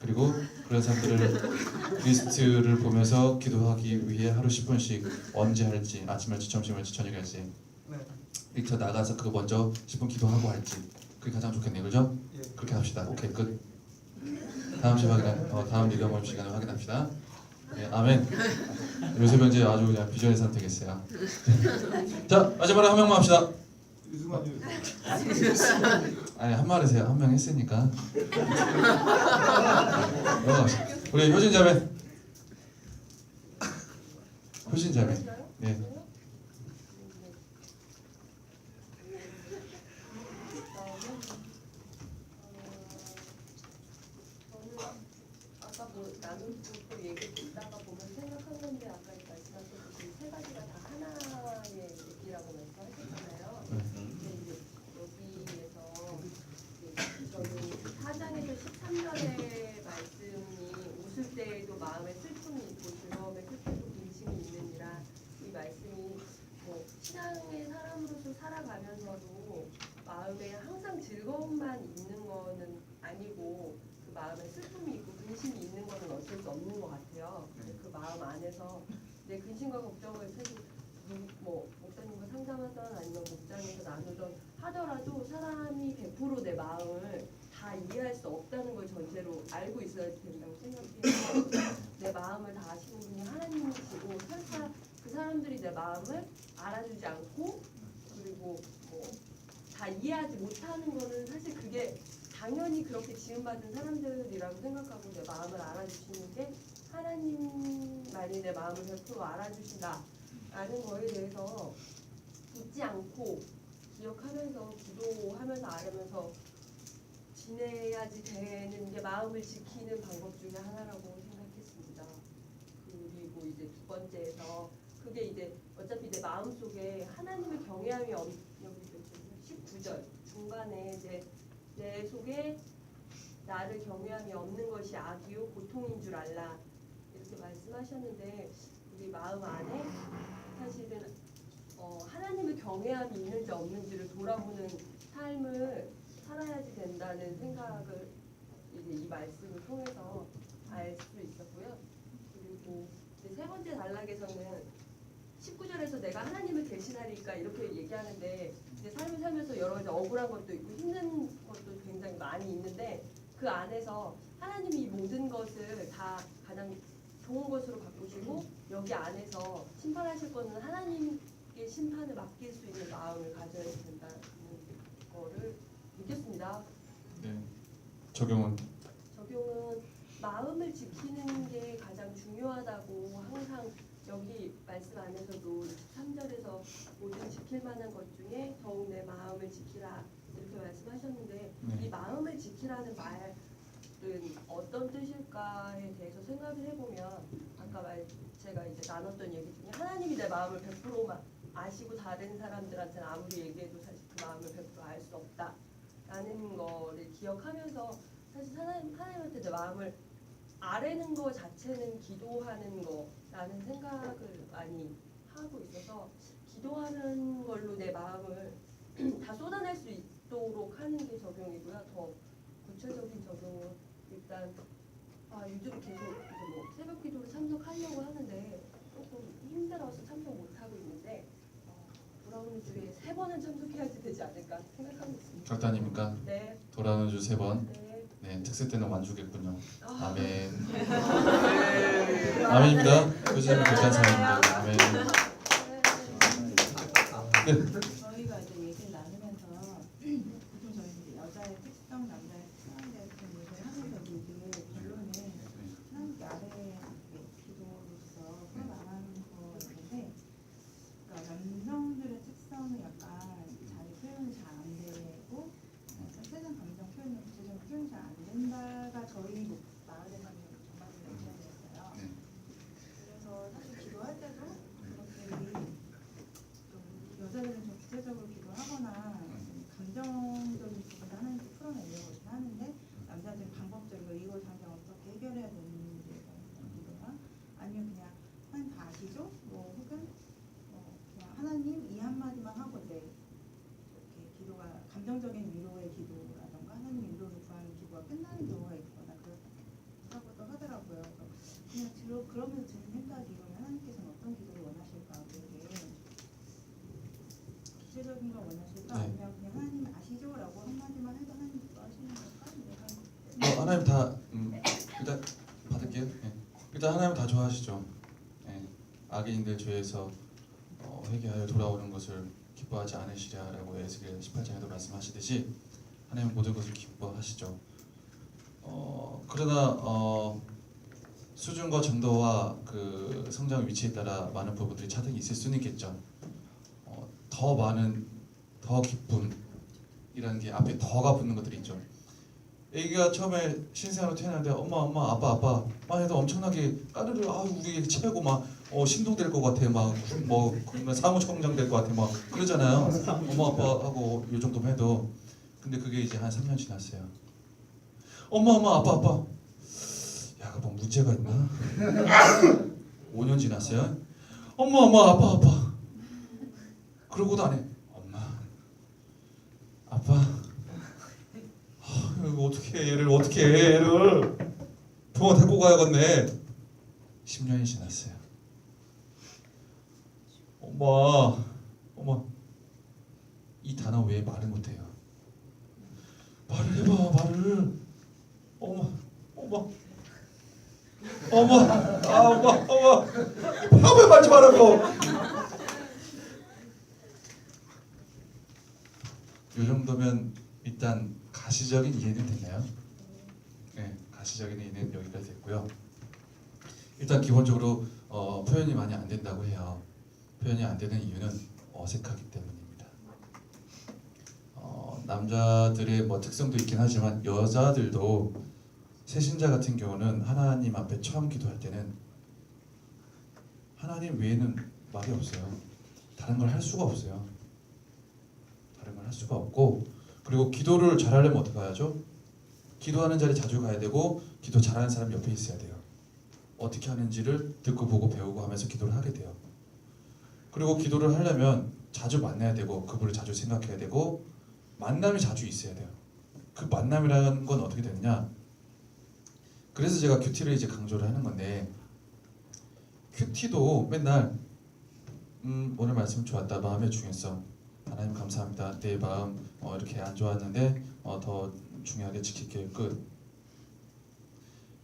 Speaker 1: 그리고 그런 사람들을 리스트를 보면서 기도하기 위해 하루 10분씩 언제 할지, 아침 할지, 점심 할지, 저녁 할지
Speaker 5: 네.
Speaker 1: 이렇게 나가서 그거 먼저 10분 기도하고 할지 그게 가장 좋겠네요. 그죠?
Speaker 5: 예.
Speaker 1: 그렇게 합시다. 오케이 끝. 다음 시간 다음 리더 모임 시간에 확인합시다. 네, 아멘. 요셉 현재 아주 그냥 비전의 선택했어요. 자 마지막으로 한 명만 합시다.
Speaker 5: 유승환이
Speaker 1: 아니 한 말이세요. 한 명 했으니까. 우리 효진 자매. 훨씬 잘해.
Speaker 6: 그랬어요?
Speaker 1: 네.
Speaker 6: 그래요? 저는 아까 뭐 나누고 또 얘기 듣다가 보면 생각한 건데 아까 말씀하셨듯이 세 가지가 다 하나의 얘기라고 말씀하셨잖아요. 근데 이제 여기에서 이제 저는 4장에서 13절의 말씀이 웃을 때에도 마음에 슬픔이 있고 즐거움에 슬픔도 빈심이 있느니라, 이 말씀이 뭐 신앙의 사람으로서 살아가면서도 마음에 항상 즐거움만 있는 거는 아니고 그 마음에 슬픔이 있고 근심이 있는 거는 어쩔 수 없는 것 같아요. 그 마음 안에서 내 근심과 걱정을 사실 뭐 목사님과 상담하던 아니면 목장에서 나누던 하더라도 사람이 100% 내 마음을 다 이해할 수 없다는 걸 전제로 알고 있어야 된다고 생각해요. 내 마음을 다 아시는 분이 하나님이시고 설사 그 사람들이 내 마음을 알아주지 않고 그리고 뭐 다 이해하지 못하는 거는 사실 그게 당연히 그렇게 지음받은 사람들이라고 생각하고 내 마음을 알아주시는 게 하나님만이 내 마음을 100% 알아주신다라는 거에 대해서 잊지 않고 기억하면서 기도하면서 알으면서 지내야지 되는 게 마음을 지키는 방법 중에 하나라고 생각했습니다. 그리고 이제 두 번째에서 그게 이제 어차피 내 마음 속에 하나님을 경외함이 여기 19절 중간에 이제 내 속에 나를 경외함이 없는 것이 악이요 고통인 줄 알라 이렇게 말씀하셨는데 우리 마음 안에 사실은 하나님을 경외함이 있는지 없는지를 돌아보는 삶을 살아야지 된다는 생각을 이제 이 말씀을 통해서 알 수 있었고요. 그리고 이제 세 번째 단락에서는 19절에서 내가 하나님을 대신하리까 이렇게 얘기하는데 이제 삶을 살면서 여러 가지 억울한 것도 있고 힘든 것도 굉장히 많이 있는데 그 안에서 하나님이 이 모든 것을 다 가장 좋은 것으로 바꾸시고 여기 안에서 심판하실 거는 하나님께 심판을 맡길 수 있는 마음을 가져야 된다는 거를 느꼈습니다.
Speaker 1: 네. 적용은
Speaker 6: 마음을 지키는 게 가장 중요하다고 항상 여기 말씀 안에서도 3절에서 모든 지킬 만한 것 중에 더욱 내 마음을 지키라 이렇게 말씀하셨는데 이 마음을 지키라는 말은 어떤 뜻일까에 대해서 생각을 해보면 아까 제가 이제 나눴던 얘기 중에 하나님이 내 마음을 100%만 아시고 다른 사람들한테는 아무리 얘기해도 사실 그 마음을 100% 알 수 없다라는 거를 기억하면서 사실 하나님한테 내 마음을 아뢰는 거 자체는 기도하는 거라는 생각을 많이 하고 있어서 기도하는 걸로 내 마음을 다 쏟아낼 수 있도록 하는 게 적용이고요. 더 구체적인 적용은 일단 요즘 계속 이제 뭐 새벽 기도를 참석하려고 하는데 조금 힘들어서 참석 못 하고 있는데 돌아오는 주에 3번은 참석해야지 되지 않을까 생각하고 있습니다.
Speaker 1: 작다님입니까?
Speaker 6: 네.
Speaker 1: 돌아오는 주 3번.
Speaker 6: 네.
Speaker 1: 네, 특세 때는 완주겠군요. 아멘.
Speaker 6: 네.
Speaker 1: 아멘입니다. 교수님 괜찮습니다. 아멘. 네.
Speaker 7: 저희가 이제 얘기를 나누면서 보통 저희 이제 여자의 특성, 남자의 특성에 대해서 좀 얘기를 하면서 이게 결론은 하나님께 아래의 기도로서 풀어나가는 거였는데, 그러니까 남성들의 특성은 약간 자기 표현이 잘 안 되고 세상 감정 표현이 구체적으로 표현이 잘 안 된다가 저희 마을에 사는 전반적인 의견이었어요. 그래서 사실 기도할 때도 그것들이 여자들은 좀 구체적으로 기도하거나 감정적인 부분을 하나님께 풀어내려고 하는데 남자들은 방법적으로 이걸 당장 어떻게 해결해야 되는지에 대한 기도나 아니면 그냥 하나님 다 아시죠? 뭐 혹은 그냥 하나님 이 한마디만 하고 이제 이렇게 기도가 감정적인 위로의 기도라던가 하나님 위로를 구하는 기도가 끝나는 경우가 있거나 그렇다고도 하더라고요. 그냥 그러면서 드는 생각이 이러면 하나님께서는 어떤 기도를 원하실까? 구체적인 걸 원하실까? 아니면 그냥 하나님 아시죠라고 한마디만 해도 하나님 기도하시는 걸까?
Speaker 1: 하나님 다 일단 받을게요. 네. 일단 하나님 다 좋아하시죠. 네. 악인들 죄에서 회개하여 돌아오는 것을 기뻐하지 않으시랴라고 에스겔 18장에도 말씀하시듯이 하나님 모든 것을 기뻐하시죠. 그러나 수준과 정도와 그 성장 위치에 따라 많은 부분들이 차등이 있을 수는 있겠죠. 더 많은 더 기쁨이라는 게 앞에 더가 붙는 것들이 있죠. 애기가 처음에 신생아로 태어났는데 엄마 아빠 막 해도 엄청나게 까르르 우리 애기 최고 막 신동될 것 같아 막뭐 사무총장 될 것 같아 막 그러잖아요. 엄마 아빠하고 요 정도만 해도. 근데 그게 이제 한 3년 지났어요. 엄마 아빠 야, 뭐 문제가 있나? 5년 지났어요. 엄마 아빠 그러고도 안 해. 엄마 아빠 이거 어떻게 해 얘를 병원 데리고 가야겠네. 10년이 지났어요. 엄마 이 단어 외에 말을 못해요. 말을 해봐 말을. 엄마 밥에 맞지 말라고. 이 정도면 일단 가시적인 이해는 됐나요? 네, 가시적인 이해는 여기까지 됐고요. 일단 기본적으로 표현이 많이 안 된다고 해요. 표현이 안 되는 이유는 어색하기 때문입니다. 남자들의 뭐 특성도 있긴 하지만 여자들도 새신자 같은 경우는 하나님 앞에 처음 기도할 때는 하나님 외에는 말이 없어요. 다른 걸 할 수가 없어요. 다른 걸 할 수가 없고, 그리고 기도를 잘하려면 어떻게 해야죠? 기도하는 자리에 자주 가야 되고 기도 잘하는 사람 옆에 있어야 돼요. 어떻게 하는지를 듣고 보고 배우고 하면서 기도를 하게 돼요. 그리고 기도를 하려면 자주 만나야 되고 그분을 자주 생각해야 되고 만남이 자주 있어야 돼요. 그 만남이라는 건 어떻게 되느냐? 그래서 제가 큐티를 이제 강조를 하는 건데, 큐티도 맨날 오늘 말씀 좋았다, 마음에 중요했어, 하나님 감사합니다, 내 마음 이렇게 안 좋았는데 더 중요하게 지킬게요, 끝.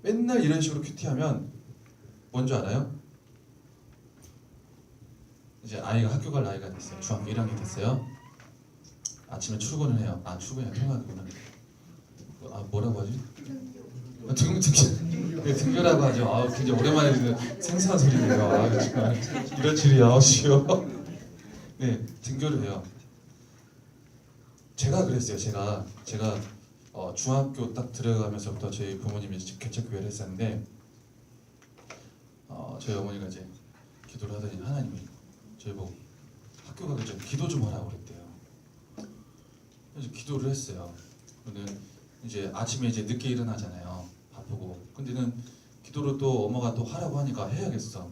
Speaker 1: 맨날 이런 식으로 큐티하면 뭔지 알아요? 이제 아이가 학교 갈 나이가 됐어요. 중학교 1학년 됐어요. 아침에 출근을 해요. 출근이 아니라 통학이구나. 뭐라고 하지? 등교라고 하죠. 굉장히 오랜만에 듣는 생소한 소리네요. 정말 이런 줄이야. 쉬워. 네, 등교를 해요. 제가 그랬어요. 제가 중학교 딱 들어가면서부터 저희 부모님이 개척교회를 했었는데, 저희 어머니가 이제 기도를 하더니 하나님이 저희 보고 학교 가기 전에 기도 좀 하라고 그랬대요. 그래서 기도를 했어요. 근데 이제 아침에 이제 늦게 일어나잖아요. 바쁘고. 근데는 기도를 또 엄마가 또 하라고 하니까 해야겠어.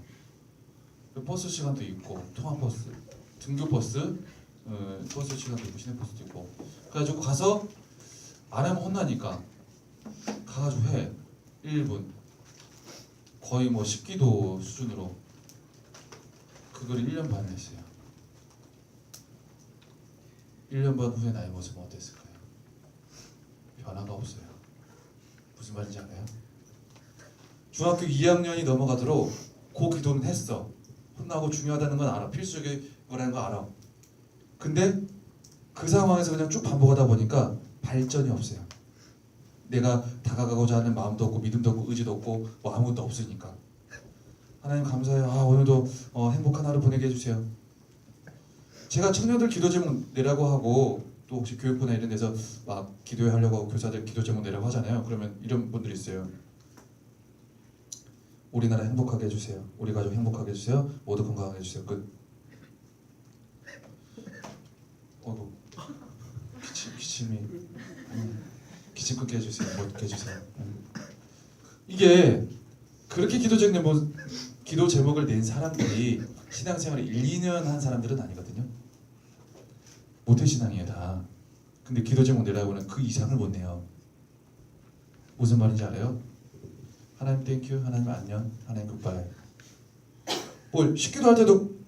Speaker 1: 버스 시간도 있고, 통학버스, 등교버스, 버스 시간도 있고, 시내버스도 있고. 그래가지고 가서 안 하면 혼나니까 가가지고 해. 1분. 거의 뭐 10기도 수준으로 그걸 1년 반 했어요. 1년 반 후에 나의 모습은 어땠을까요? 변화가 없어요. 무슨 말인지 알아요? 중학교 2학년이 넘어가도록 그 기도는 했어. 혼나고 중요하다는 건 알아. 필수적인 거라는 거 알아. 근데 그 상황에서 그냥 쭉 반복하다 보니까 발전이 없어요. 내가 다가가고자 하는 마음도 없고 믿음도 없고 의지도 없고 뭐 아무것도 없으니까. 하나님 감사해요. 오늘도 행복한 하루 보내게 해주세요. 제가 청년들 기도 제목 내라고 하고, 또 혹시 교육부나 이런 데서 막 기도회 하려고 하고 교사들 기도 제목 내라고 하잖아요. 그러면 이런 분들이 있어요. 우리나라 행복하게 해주세요. 우리 가족 행복하게 해주세요. 모두 건강하게 해주세요. 끝. 기침 끊게 해주세요. 못 끊게 해주세요. 이게 그렇게 기도 제목을 낸 사람들이 신앙생활을 1, 2년 한 사람들은 아니거든요. 모태신앙이에요 다. 근데 기도 제목 내라고는 그 이상을 못 내요. 무슨 말인지 알아요? 하나님 땡큐, 하나님 안녕, 하나님 굿바이. 뭐 식기도 할 때도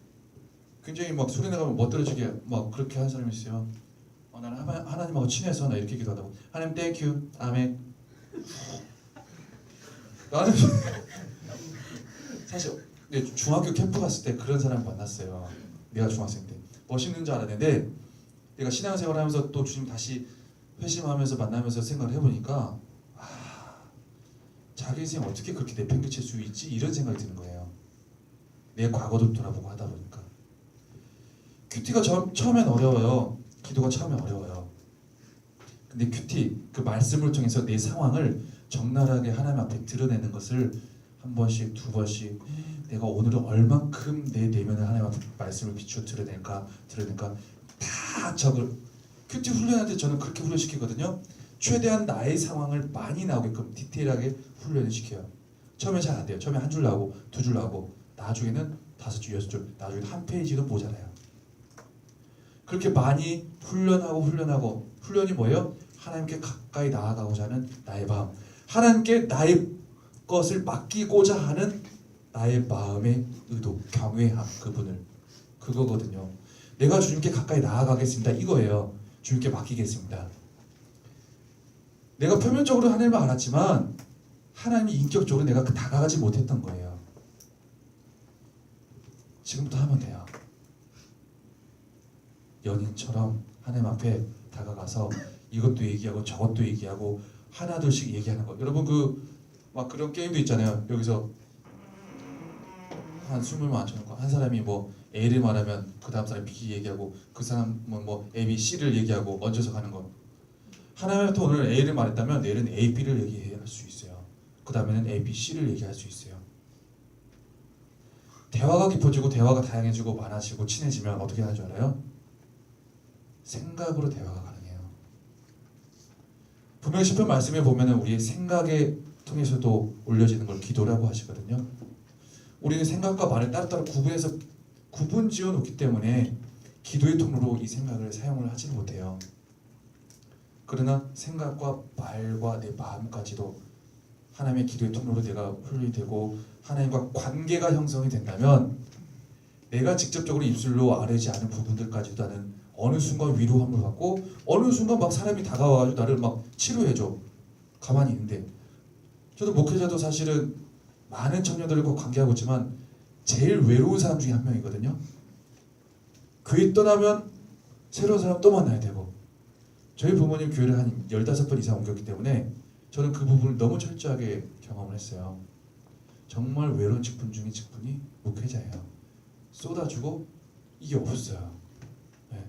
Speaker 1: 굉장히 막 소리 나가면 멋들어지게 막 그렇게 하는 사람이 있어요. 나는 하나님하고 친해서 나 이렇게 기도하다고. 하나님 땡큐, 아멘. 나는 사실 중학교 캠프 갔을 때 그런 사람 만났어요. 내가 중학생 때 멋있는 줄 알았는데, 내가 신앙생활 하면서 또 주님 다시 회심하면서 만나면서 생각을 해보니까 자기 인생 어떻게 그렇게 내팽개칠 수 있지? 이런 생각이 드는 거예요. 내 과거도 돌아보고 하다 보니까. 큐티가 처음엔 어려워요. 기도가 처음엔 어려워요. 근데 큐티 그 말씀을 통해서 내 상황을 적나라하게 하나님 앞에 드러내는 것을 한 번씩 두 번씩 내가 오늘은 얼만큼 내 내면을 하나님 앞에 말씀을 비추어 드러낼까 다 적을 큐티 훈련할 때 저는 그렇게 훈련시키거든요. 최대한 나의 상황을 많이 나오게끔 디테일하게 훈련을 시켜요. 처음에 잘 안 돼요. 처음에 한 줄 나오고 두 줄 나오고 나중에는 5줄, 6줄, 나중에는 한 페이지도 모자라요. 그렇게 많이 훈련하고 훈련이 뭐예요? 하나님께 가까이 나아가고자 하는 나의 마음, 하나님께 나의 것을 맡기고자 하는 나의 마음의 의도, 경외함, 그거거든요. 내가 주님께 가까이 나아가겠습니다. 이거예요. 주님께 맡기겠습니다. 내가 표면적으로 하나님을 알았지만 하나님이 인격적으로 내가 다가가지 못했던 거예요. 지금부터 하면 돼요. 연인처럼 하나님 앞에 다가가서 이것도 얘기하고 저것도 얘기하고 하나둘씩 얘기하는 거. 여러분 막 그런 게임도 있잖아요. 여기서 한 20명 앉혀놓고 한 사람이 뭐 A를 말하면 그 다음 사람이 B 얘기하고 그 사람은 뭐 A, B, C를 얘기하고 얹어서 가는 거. 하나님한테 오늘 A를 말했다면 내일은 A, B를 얘기할 수 있어요. 그 다음에는 A, B, C를 얘기할 수 있어요. 대화가 깊어지고 대화가 다양해지고 많아지고 친해지면 어떻게 하는 줄 알아요? 생각으로 대화가 가능해요. 분명히 시편 말씀에 보면은 우리의 생각에 통해서도 올려지는 걸 기도라고 하시거든요. 우리의 생각과 말을 따로따로 구분지어 놓기 때문에 기도의 통로로 이 생각을 사용을 하지 못해요. 그러나 생각과 말과 내 마음까지도 하나님의 기도의 통로로 내가 훈련이 되고 하나님과 관계가 형성이 된다면 내가 직접적으로 입술로 아뢰지 않은 부분들까지도 나는 어느 순간 위로함을 받고 어느 순간 막 사람이 다가와가지고 나를 막 치료해줘. 가만히 있는데 저도 목회자도 사실은 많은 청년들과 관계하고 있지만 제일 외로운 사람 중에 한 명이거든요. 교회 떠나면 새로운 사람 또 만나야 되고 저희 부모님 교회를 한 15번 이상 옮겼기 때문에 저는 그 부분을 너무 철저하게 경험을 했어요. 정말 외로운 직분 중에 직분이 목회자예요. 쏟아주고 이게 없어요. 네.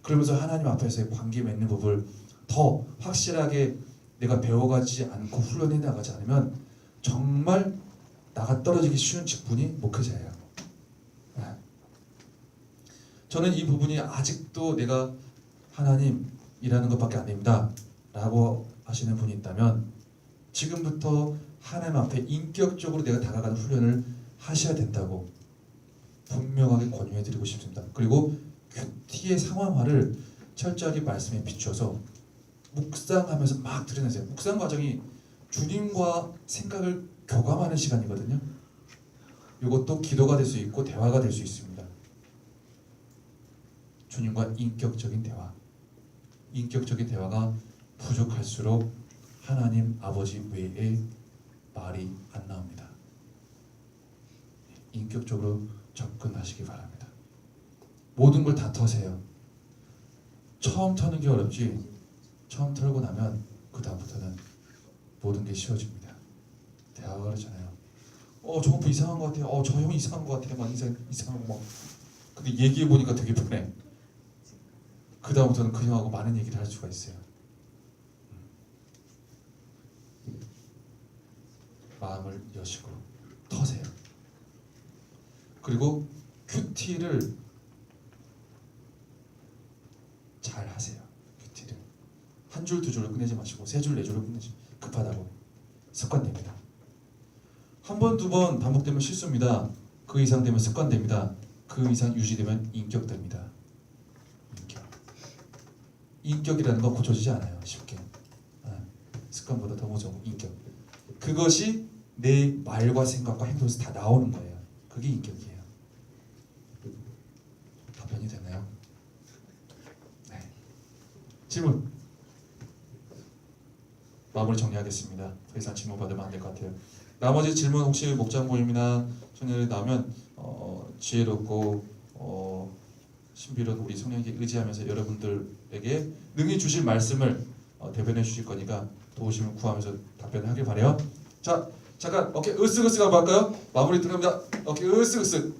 Speaker 1: 그러면서 하나님 앞에서의 관계 맺는 법을 더 확실하게 내가 배워가지 않고 훈련해 나가지 않으면 정말 나가 떨어지기 쉬운 직분이 목회자예요. 네. 저는 이 부분이 아직도 내가 하나님이라는 것밖에 안 됩니다 라고 하시는 분이 있다면 지금부터 하나님 앞에 인격적으로 내가 다가가는 훈련을 하셔야 된다고 분명하게 권유해드리고 싶습니다. 그리고 큐티의 상황화를 철저하게 말씀에 비추어서 묵상하면서 막 드러내세요. 묵상 과정이 주님과 생각을 교감하는 시간이거든요. 이것도 기도가 될 수 있고 대화가 될 수 있습니다. 주님과 인격적인 대화. 인격적인 대화가 부족할수록 하나님 아버지 외에 말이 안 나옵니다. 인격적으로 접근하시기 바랍니다. 모든 걸 다 터세요. 처음 터는 게 어렵지 처음 털고 나면 그 다음부터는 모든 게 쉬워집니다. 대화가 그러잖아요. 저 오빠 이상한 것 같아요. 저 형 이상한 것 같아요. 막 이상한 거 막. 근데 얘기해 보니까 되게 편해. 그 다음부터는 그 형하고 많은 얘기를 할 수가 있어요. 마음을 여시고 터세요. 그리고 큐티를 잘 하세요. 큐티를 한 줄 두 줄로 끝내지 마시고 세 줄 네 줄로 끝내지. 급하다고 습관됩니다. 한 번 두 번 반복되면 실수입니다. 그 이상 되면 습관됩니다. 그 이상 유지되면 인격됩니다. 인격이라는 건 고쳐지지 않아요. 쉽게. 습관보다 더 무서운 인격. 그것이 내 말과 생각과 행동에서 다 나오는 거예요. 그게 인격이에요. 답변이 됐나요? 네. 질문. 마무리 정리하겠습니다. 더 이상 질문 받으면 안 될 것 같아요. 나머지 질문 혹시 목장모임이나 청년이 나오면 지혜롭고 신비로운 우리 성령에게 의지하면서 여러분들에게 능히 주실 말씀을 대변해 주실 거니까 도우심을 구하면서 답변을 하길 바라요. 자, 잠깐 어깨 으쓱으쓱 한번 할까요? 마무리 들어갑니다. 어깨 으쓱으쓱.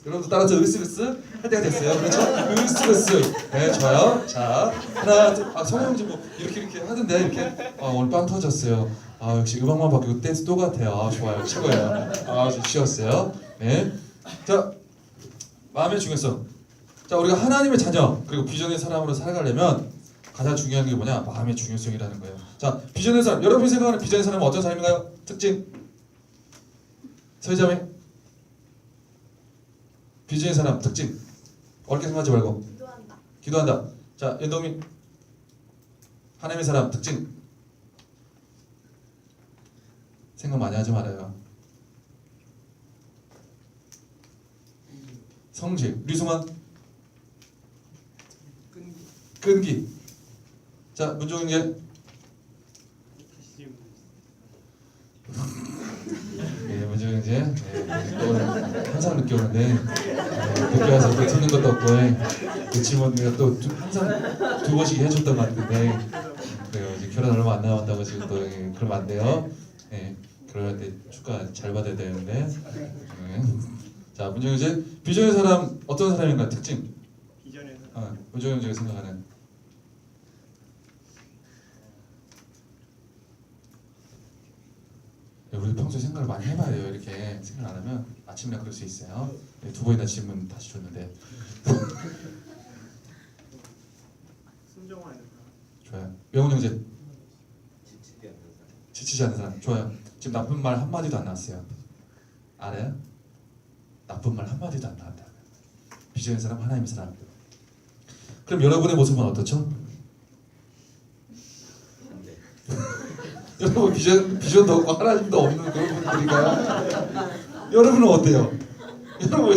Speaker 1: 여러분들 따라서 으쓱으쓱 할 때가 됐어요. 그렇죠? 으쓱으쓱. 네, 좋아요. 자, 하나, 둘. 성형 좀 뭐 이렇게 하던데 이렇게. 오늘 빵 터졌어요. 역시 음악만 바뀌고 댄스 똑같아요. 좋아요. 최고예요. 좀 쉬웠어요. 네. 자, 마음의 중요성. 자, 우리가 하나님의 자녀 그리고 비전의 사람으로 살아가려면 가장 중요한 게 뭐냐? 마음의 중요성이라는 거예요. 자, 비전의 사람. 여러분이 생각하는 비전의 사람은 어떤 사람인가요? 특징. 서희자매. 비전의 사람 특징. 어렵게 생각하지 말고.
Speaker 4: 기도한다.
Speaker 1: 기도한다. 자, 연동민. 하나님의 사람 특징. 생각 많이 하지 말아요. 성실. 류승환. 끈기. 자, 문종윤. 네, 문종윤 씨. 오늘 항상 늦게 오는데 늦게 와서 또 듣는 것도 없고 그 질문 내가 또 항상 2번씩 해줬던 것 같은데 그래요. 이제 결혼 얼마 안 남았다고 지금 또 그러면 안 돼요. 네, 그럴 때 축하 잘 받아야 되는데. 네. 자, 문종윤 씨. 비전의 사람 어떤 사람인가? 특징.
Speaker 8: 비전의 사람.
Speaker 1: 문종윤 씨가 생각하는. 우리 평소에 생각을 많이 해봐야 돼요. 이렇게 생각 안 하면 아침이나 그럴 수 있어요. 네, 2번이나 질문 다시 줬는데.
Speaker 8: 순종하는 사람.
Speaker 1: 좋아요. 명훈 형제.
Speaker 3: 지치지 않는 사람.
Speaker 1: 지치지 않는 사람. 좋아요. 지금 나쁜 말 한마디도 안 나왔어요. 알아요? 나쁜 말 한마디도 안 나왔다. 비전의 사람, 하나님의 사람. 그럼 여러분의 모습은 어떻죠?
Speaker 3: 반대.
Speaker 1: 여러분 비전도 없고 하나님도 없는 그런 분들인가요? 여러분은 어때요? 여러분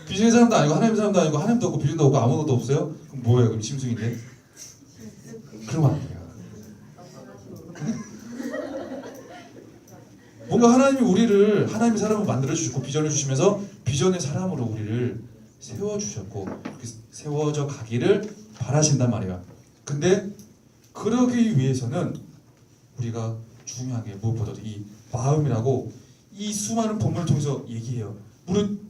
Speaker 1: 비전의 사람도 아니고 하나님의 사람도 아니고 하나님도 없고 비전도 없고 아무것도 없어요? 그럼 뭐예요? 그럼 심승인데? 그러면 안 돼요. 뭔가 하나님이 우리를 하나님의 사람을 만들어 주시고 비전을 주시면서 비전의 사람으로 우리를 세워 주셨고 세워져 가기를 바라신단 말이에요. 근데 그러기 위해서는 우리가 중요한 게 무엇보다도 이 마음이라고 이 수많은 본문을 통해서 얘기해요. 무릇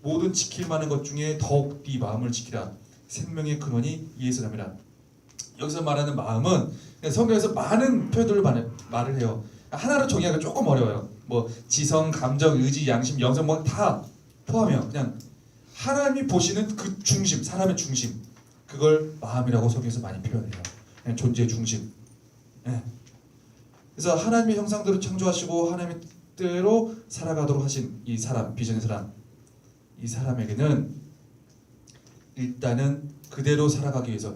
Speaker 1: 모든 지킬 만한 것 중에 더욱 네 마음을 지키라. 생명의 근원이 이에서 남이라. 여기서 말하는 마음은 성경에서 많은 표현들을 말을 해요. 하나로 정의하기가 조금 어려워요. 뭐 지성, 감정, 의지, 양심, 영성 뭐 다 포함해요. 그냥 하나님이 보시는 그 중심, 사람의 중심, 그걸 마음이라고 성경에서 많이 표현해요. 그냥 존재의 중심. 네. 그래서 하나님의 형상대로 창조하시고 하나님의 뜻대로 살아가도록 하신 이 사람, 비전의 사람, 이 사람에게는 일단은 그대로 살아가기 위해서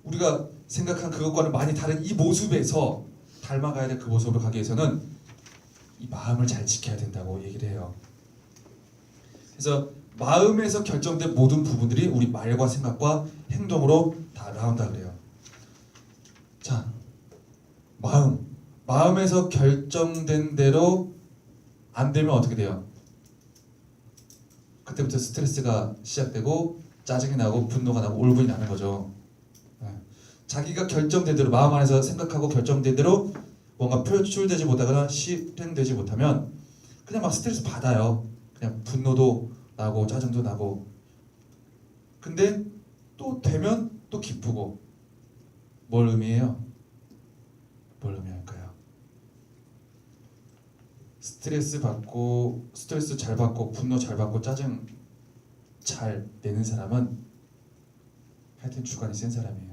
Speaker 1: 우리가 생각한 그것과는 많이 다른 이 모습에서 닮아가야 될 그 모습으로 가기 위해서는 이 마음을 잘 지켜야 된다고 얘기를 해요. 그래서 마음에서 결정된 모든 부분들이 우리 말과 생각과 행동으로 다 나온다 그래요. 자, 마음에서 결정된 대로 안 되면 어떻게 돼요? 그때부터 스트레스가 시작되고 짜증이 나고 분노가 나고 울분이 나는 거죠. 자기가 결정된 대로 마음 안에서 생각하고 결정된 대로 뭔가 표출되지 못하거나 실행되지 못하면 그냥 막 스트레스 받아요. 그냥 분노도 나고 짜증도 나고. 근데 또 되면 또 기쁘고. 뭘 의미해요? 뭘 의미할까요? 스트레스 잘 받고 분노 잘 받고 짜증 잘 내는 사람은 하여튼 주관이 센 사람이에요.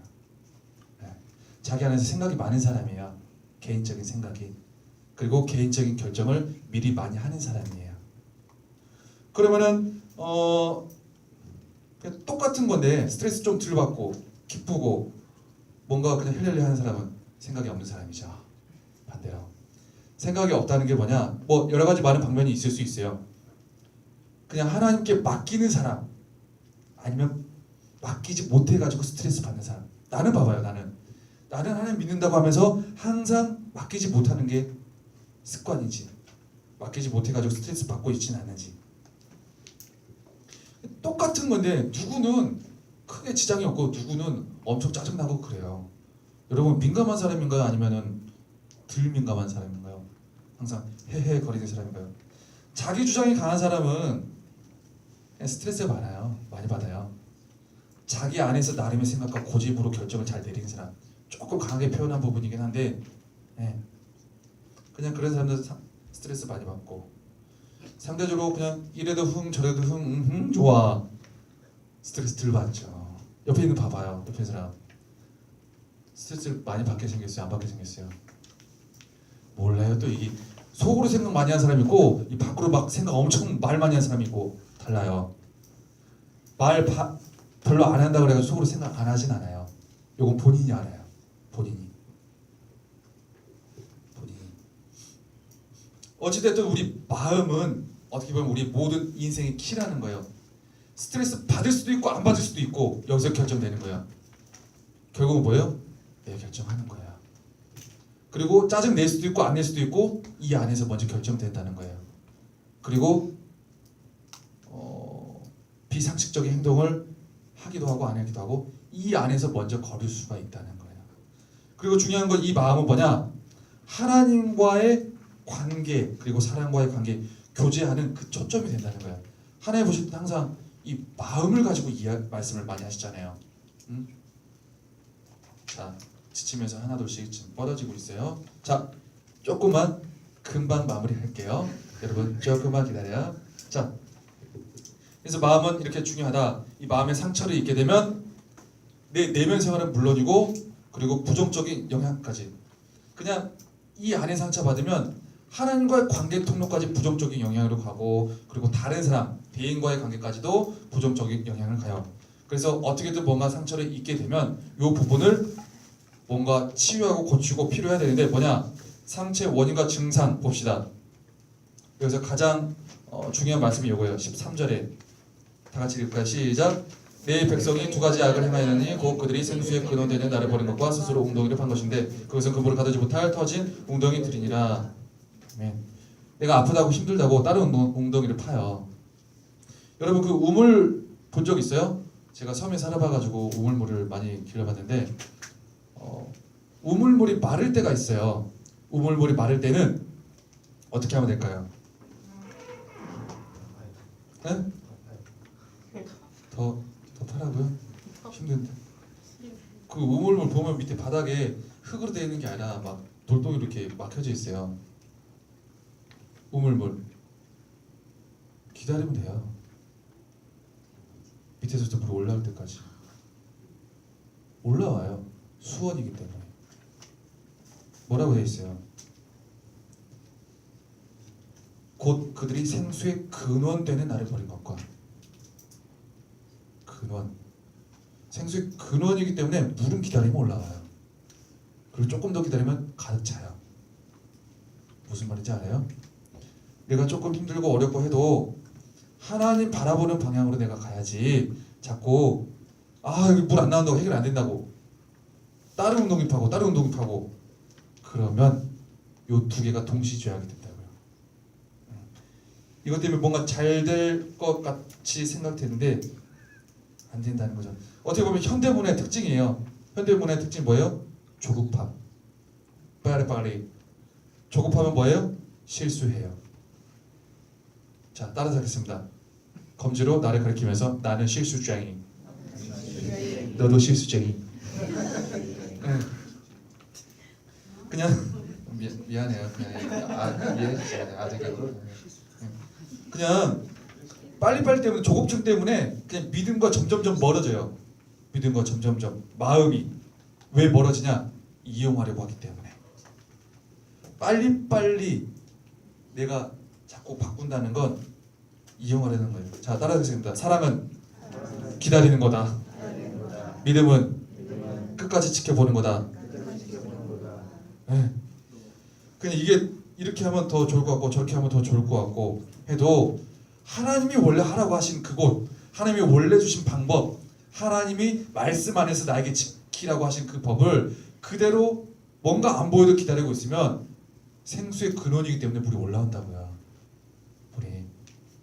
Speaker 1: 자기 안에서 생각이 많은 사람이에요. 개인적인 생각이. 그리고 개인적인 결정을 미리 많이 하는 사람이에요. 그러면은 그냥 똑같은 건데 스트레스 좀 덜 받고 기쁘고 뭔가 그냥 헬렐레 하는 사람은 생각이 없는 사람이죠. 반대로 생각이 없다는 게 뭐냐? 뭐 여러 가지 많은 방면이 있을 수 있어요. 그냥 하나님께 맡기는 사람 아니면 맡기지 못해가지고 스트레스 받는 사람. 나는 봐봐요. 나는 하나님 믿는다고 하면서 항상 맡기지 못하는 게 습관이지. 맡기지 못해가지고 스트레스 받고 있지는 않는지. 똑같은 건데 누구는 크게 지장이 없고 누구는 엄청 짜증나고 그래요. 여러분 민감한 사람인가요? 아니면은 덜 민감한 사람인가요? 항상 헤헤 거리는 사람인가요? 자기 주장이 강한 사람은 그냥 스트레스가 많아요. 많이 받아요. 자기 안에서 나름의 생각과 고집으로 결정을 잘 내리는 사람, 조금 강하게 표현한 부분이긴 한데 예. 그냥 그런 사람들 스트레스 많이 받고, 상대적으로 그냥 이래도 흥 저래도 흥 좋아, 스트레스 덜 받죠. 옆에 있는 봐봐요. 옆에 있는 사람 스트레스를 많이 받게 생겼어요? 안 받게 생겼어요? 몰라요. 또 이게 속으로 생각 많이 하는 사람이 있고 이 밖으로 막 생각 엄청 말 많이 하는 사람이 있고 달라요. 별로 안 한다고 그래가지고 속으로 생각 안 하진 않아요. 요건 본인이 알아요. 본인이. 어찌됐든 우리 마음은 어떻게 보면 우리 모든 인생의 키라는 거예요. 스트레스 받을 수도 있고 안 받을 수도 있고 여기서 결정되는 거야. 결국은 뭐예요? 내가 결정하는 거야. 그리고 짜증 낼 수도 있고 안 낼 수도 있고 이 안에서 먼저 결정된다는 거예요. 그리고 비상식적인 행동을 하기도 하고 안 하기도 하고 이 안에서 먼저 걸을 수가 있다는 거예요. 그리고 중요한 건 이 마음은 뭐냐? 하나님과의 관계 그리고 사람과의 관계 교제하는 그 초점이 된다는 거예요. 하나님 보실 때 항상 이 마음을 가지고 말씀을 많이 하시잖아요. 응? 자, 지치면서 하나둘씩 지금 뻗어지고 있어요. 자, 조금만 금방 마무리할게요. 여러분 조금만 기다려요. 자, 그래서 마음은 이렇게 중요하다. 이 마음의 상처를 입게 되면 내 내면 생활은 물론이고 그리고 부정적인 영향까지, 그냥 이 안에 상처 받으면 하나님과의 관계 통로까지 부정적인 영향으로 가고 그리고 다른 사람, 대인과의 관계까지도 부정적인 영향을 가요. 그래서 어떻게든 뭔가 상처를 입게 되면 이 부분을 뭔가 치유하고 고치고 필요해야 되는데 뭐냐? 상처의 원인과 증상 봅시다. 여기서 가장 중요한 말씀이 이거예요. 13절에 다 같이 읽을까요? 시작. 내 백성이 두 가지 악을 행하였느니 곧 그들이 생수의 근원되는 나를 버린 것과 스스로 웅덩이를 판 것인데 그것은 그물을 가두지 못할 터진 웅덩이들이니라. 아멘. 내가 아프다고 힘들다고 다른 웅덩이를 파요. 여러분 그 우물 본 적 있어요? 제가 섬에 살아봐가지고 우물물을 많이 길러봤는데 우물물이 마를 때가 있어요. 우물물이 마를 때는 어떻게 하면 될까요? 네? 더 파라고요? 힘든데. 그 우물물 보면 밑에 바닥에 흙으로 되어 있는 게 아니라 막 돌덩이로 이렇게 막혀져 있어요. 우물물 기다리면 돼요. 밑에서부터 물 올라올 때까지 올라와요. 수원이기 때문에. 뭐라고 되어 있어요? 곧 그들이 생수의 근원되는 나를 버린 것과. 근원. 생수의 근원이기 때문에 물은 기다리면 올라와요. 그리고 조금 더 기다리면 가득 차요. 무슨 말인지 알아요? 내가 조금 힘들고 어렵고 해도 하나님 바라보는 방향으로 내가 가야지. 자꾸 여기 물 안 나온다고 해결 안 된다고 다른 웅덩이 파고 그러면 요 두 개가 동시죄악이 된다고요. 이것 때문에 뭔가 잘 될 것 같이 생각되는데 안 된다는 거죠. 어떻게 보면 현대문의 특징이에요. 현대문의 특징이 뭐예요? 조급함. 빨리. 조급하면 뭐예요? 실수해요. 자, 따라서 하겠습니다. 검지로 나를 가리키면서 나는 실수쟁이. 너도 실수쟁이. 그냥 미안해요. 미안해요. 아직은 그냥 빨리빨리 때문에 조급증 때문에 그냥 믿음과 점점점 멀어져요. 믿음과 점점점 마음이 왜 멀어지냐? 이용하려고 하기 때문에. 빨리빨리 내가 자꾸 바꾼다는 건 이용하려는 거예요. 자, 따라하겠습니다. 사랑은 기다리는 거다. 믿음은 끝까지 지켜보는 거다. 네. 그냥 이게 이렇게 하면 더 좋을 것 같고 저렇게 하면 더 좋을 것 같고 해도 하나님이 원래 하라고 하신 그곳, 하나님이 원래 주신 방법, 하나님이 말씀 안에서 나에게 지키라고 하신 그 법을 그대로 뭔가 안 보여도 기다리고 있으면 생수의 근원이기 때문에 물이 올라온다고요. 물이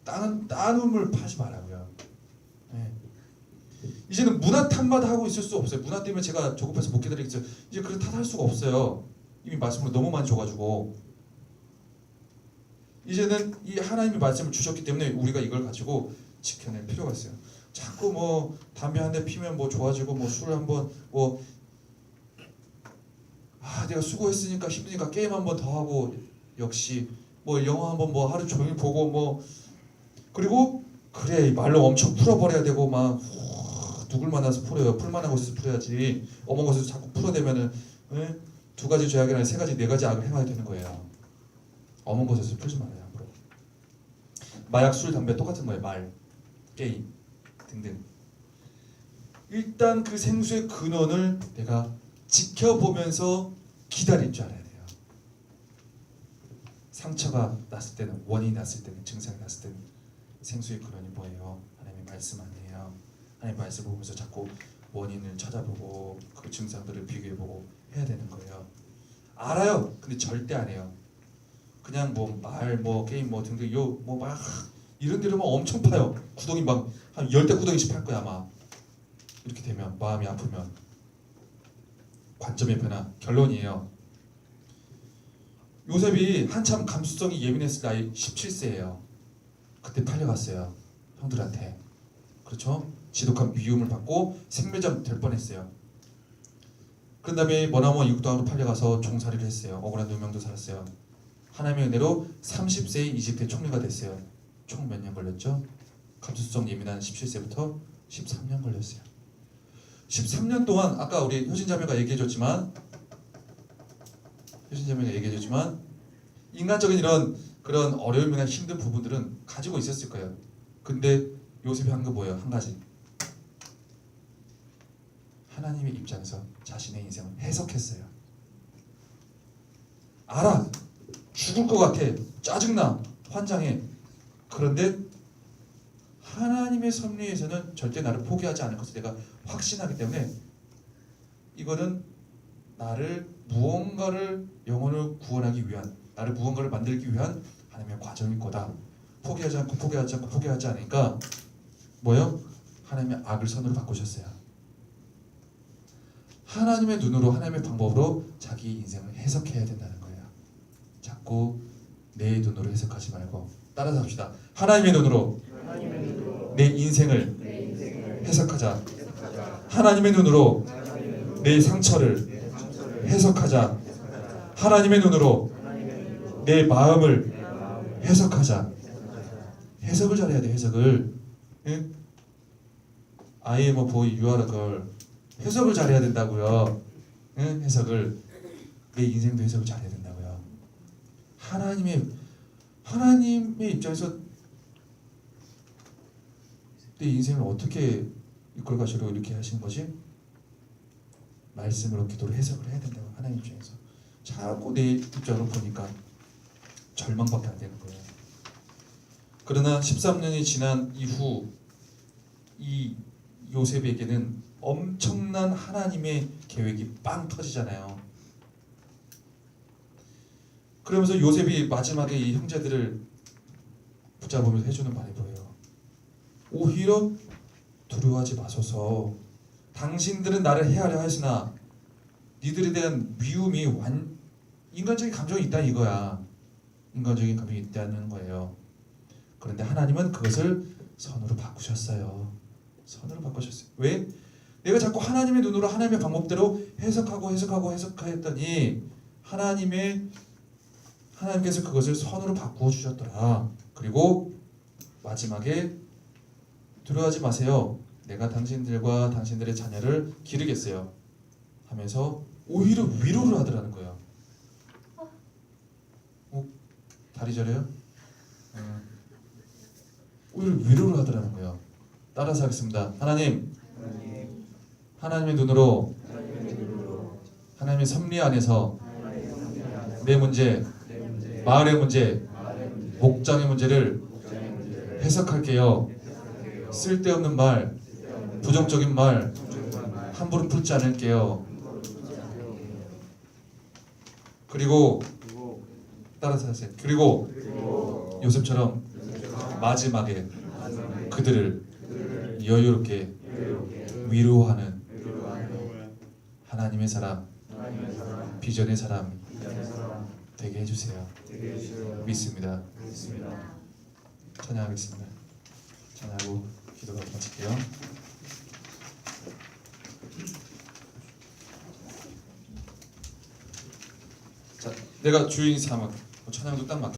Speaker 1: 딴 물 파지 말라고요. 네. 이제는 문화 탓마다 하고 있을 수 없어요. 문화 때문에 제가 조급해서 못 기다리겠어요. 이제 그런 탓할 수가 없어요. 이미 말씀을 너무 많이 줘가지고. 이제는 이 하나님의 말씀을 주셨기 때문에 우리가 이걸 가지고 지켜낼 필요가 있어요. 자꾸 뭐 담배 한 대 피면 뭐 좋아지고 뭐 술 한번 뭐 내가 수고했으니까 힘드니까 게임 한번 더 하고 역시 뭐 영화 한번 뭐 하루 종일 보고 뭐 그리고 그래 말로 엄청 풀어버려야 되고 막 누굴 만나서 풀어요. 풀만한 곳에서 풀어야지. 어머니 곳에서 자꾸 풀어대면은 두 가지 죄악이 아니라 세 가지 네 가지 악을 행하게 되는 거예요. 어머니 곳에서 풀지 말아요. 앞으로. 마약, 술, 담배 똑같은 거예요. 말, 게임 등등. 일단 그 생수의 근원을 내가 지켜보면서 기다릴 줄 알아야 돼요. 상처가 났을 때는, 원인이 났을 때는, 증상이 났을 때는 생수의 근원이 뭐예요? 하나님의 말씀 아니에요. 하나님의 말씀 보면서 자꾸 원인을 찾아보고 그 증상들을 비교해보고 해야 되는 거예요. 알아요. 근데 절대 안 해요. 그냥 뭐 말, 뭐 게임, 뭐 등등 뭐 막 이런 데로 막 엄청 파요. 구덩이 막 한 10대 구덩이씩 팔 거야 아마. 이렇게 되면 마음이 아프면 관점의 변화. 결론이에요. 요셉이 한참 감수성이 예민했을 나이 17세예요. 그때 팔려갔어요. 형들한테. 그렇죠? 지독한 미움을 받고 생매장 될 뻔했어요. 그런 다음에 머나먼 이국 땅으로 팔려가서 종살이를 했어요. 억울한 누명도 살았어요. 하나님의 은혜로 30세에 이집트의 총리가 됐어요. 총 몇 년 걸렸죠? 감수성 예민한 17세부터 13년 걸렸어요. 13년 동안 아까 우리 효진자매가 얘기해줬지만 인간적인 이런 그런 어려움이나 힘든 부분들은 가지고 있었을 거예요. 근데 요셉이 한 거 뭐예요? 한 가지. 하나님의 입장에서 자신의 인생을 해석했어요. 알아. 죽을 것 같아. 짜증나. 환장해. 그런데 하나님의 섭리에서는 절대 나를 포기하지 않을 것을 내가 확신하기 때문에 이거는 나를 무언가를 영혼을 구원하기 위한, 나를 무언가를 만들기 위한 하나님의 과정일 거다. 포기하지 않으니까 뭐예요? 하나님의 악을 선으로 바꾸셨어요. 하나님의 눈으로, 하나님의 방법으로 자기 인생을 해석해야 된다는 거예요. 자꾸 내 눈으로 해석하지 말고 따라서 합시다. 하나님의 눈으로 내 인생을 해석하자. 하나님의 눈으로 내 상처를 해석하자. 하나님의 눈으로 내 마음을 해석하자. 해석을 잘해야 돼. 해석을. 응? I am a boy, you are a girl. 해석을 잘해야 된다고요. 응? 해석을. 내 인생도 해석을 잘해야 된다고요. 하나님의 입장에서 내 인생을 어떻게 이끌어가시려고 이렇게 하신 거지? 말씀으로 기도로 해석을 해야 된다고. 하나님 입장에서 자꾸 내 입장으로 보니까 절망밖에 안 되는 거예요. 그러나 13년이 지난 이후 이 요셉에게는 엄청난 하나님의 계획이 빵 터지잖아요. 그러면서 요셉이 마지막에 이 형제들을 붙잡으면서 해주는 말이 뭐예요? 오히려 두려워하지 마소서. 당신들은 나를 해하려 하시나 니들에 대한 미움이 인간적인 감정이 있다 이거야. 인간적인 감정이 있다는 거예요. 그런데 하나님은 그것을 선으로 바꾸셨어요. 선으로 바꾸셨어요. 왜? 내가 자꾸 하나님의 눈으로 하나님의 방법대로 해석했더니 하나님께서 그것을 선으로 바꾸어 주셨더라. 그리고 마지막에 두려워하지 마세요. 내가 당신들과 당신들의 자녀를 기르겠어요. 하면서 오히려 위로를 하더라는 거예요. 다리 저려요? 오히려 위로를 하더라는 거예요. 따라서 하겠습니다. 하나님의 눈으로 하나님의 섭리 안에서 내 문제, 마을의 문제, 목장의 문제를 해석할게요. 쓸데없는 말, 부정적인 말 함부로 풀지 않을게요. 그리고 따라서 하세요. 그리고 요셉처럼 마지막에 그들을 여유롭게 위로하는 하나님의 사람, 비전의 사람 되게 해주세요.
Speaker 2: 되게 해주세요.
Speaker 1: 믿습니다.
Speaker 2: 믿습니다.
Speaker 1: 찬양하겠습니다. 찬양하고 기도가 마칠게요. 자, 내가 주인 삼아 찬양도 딱 맞.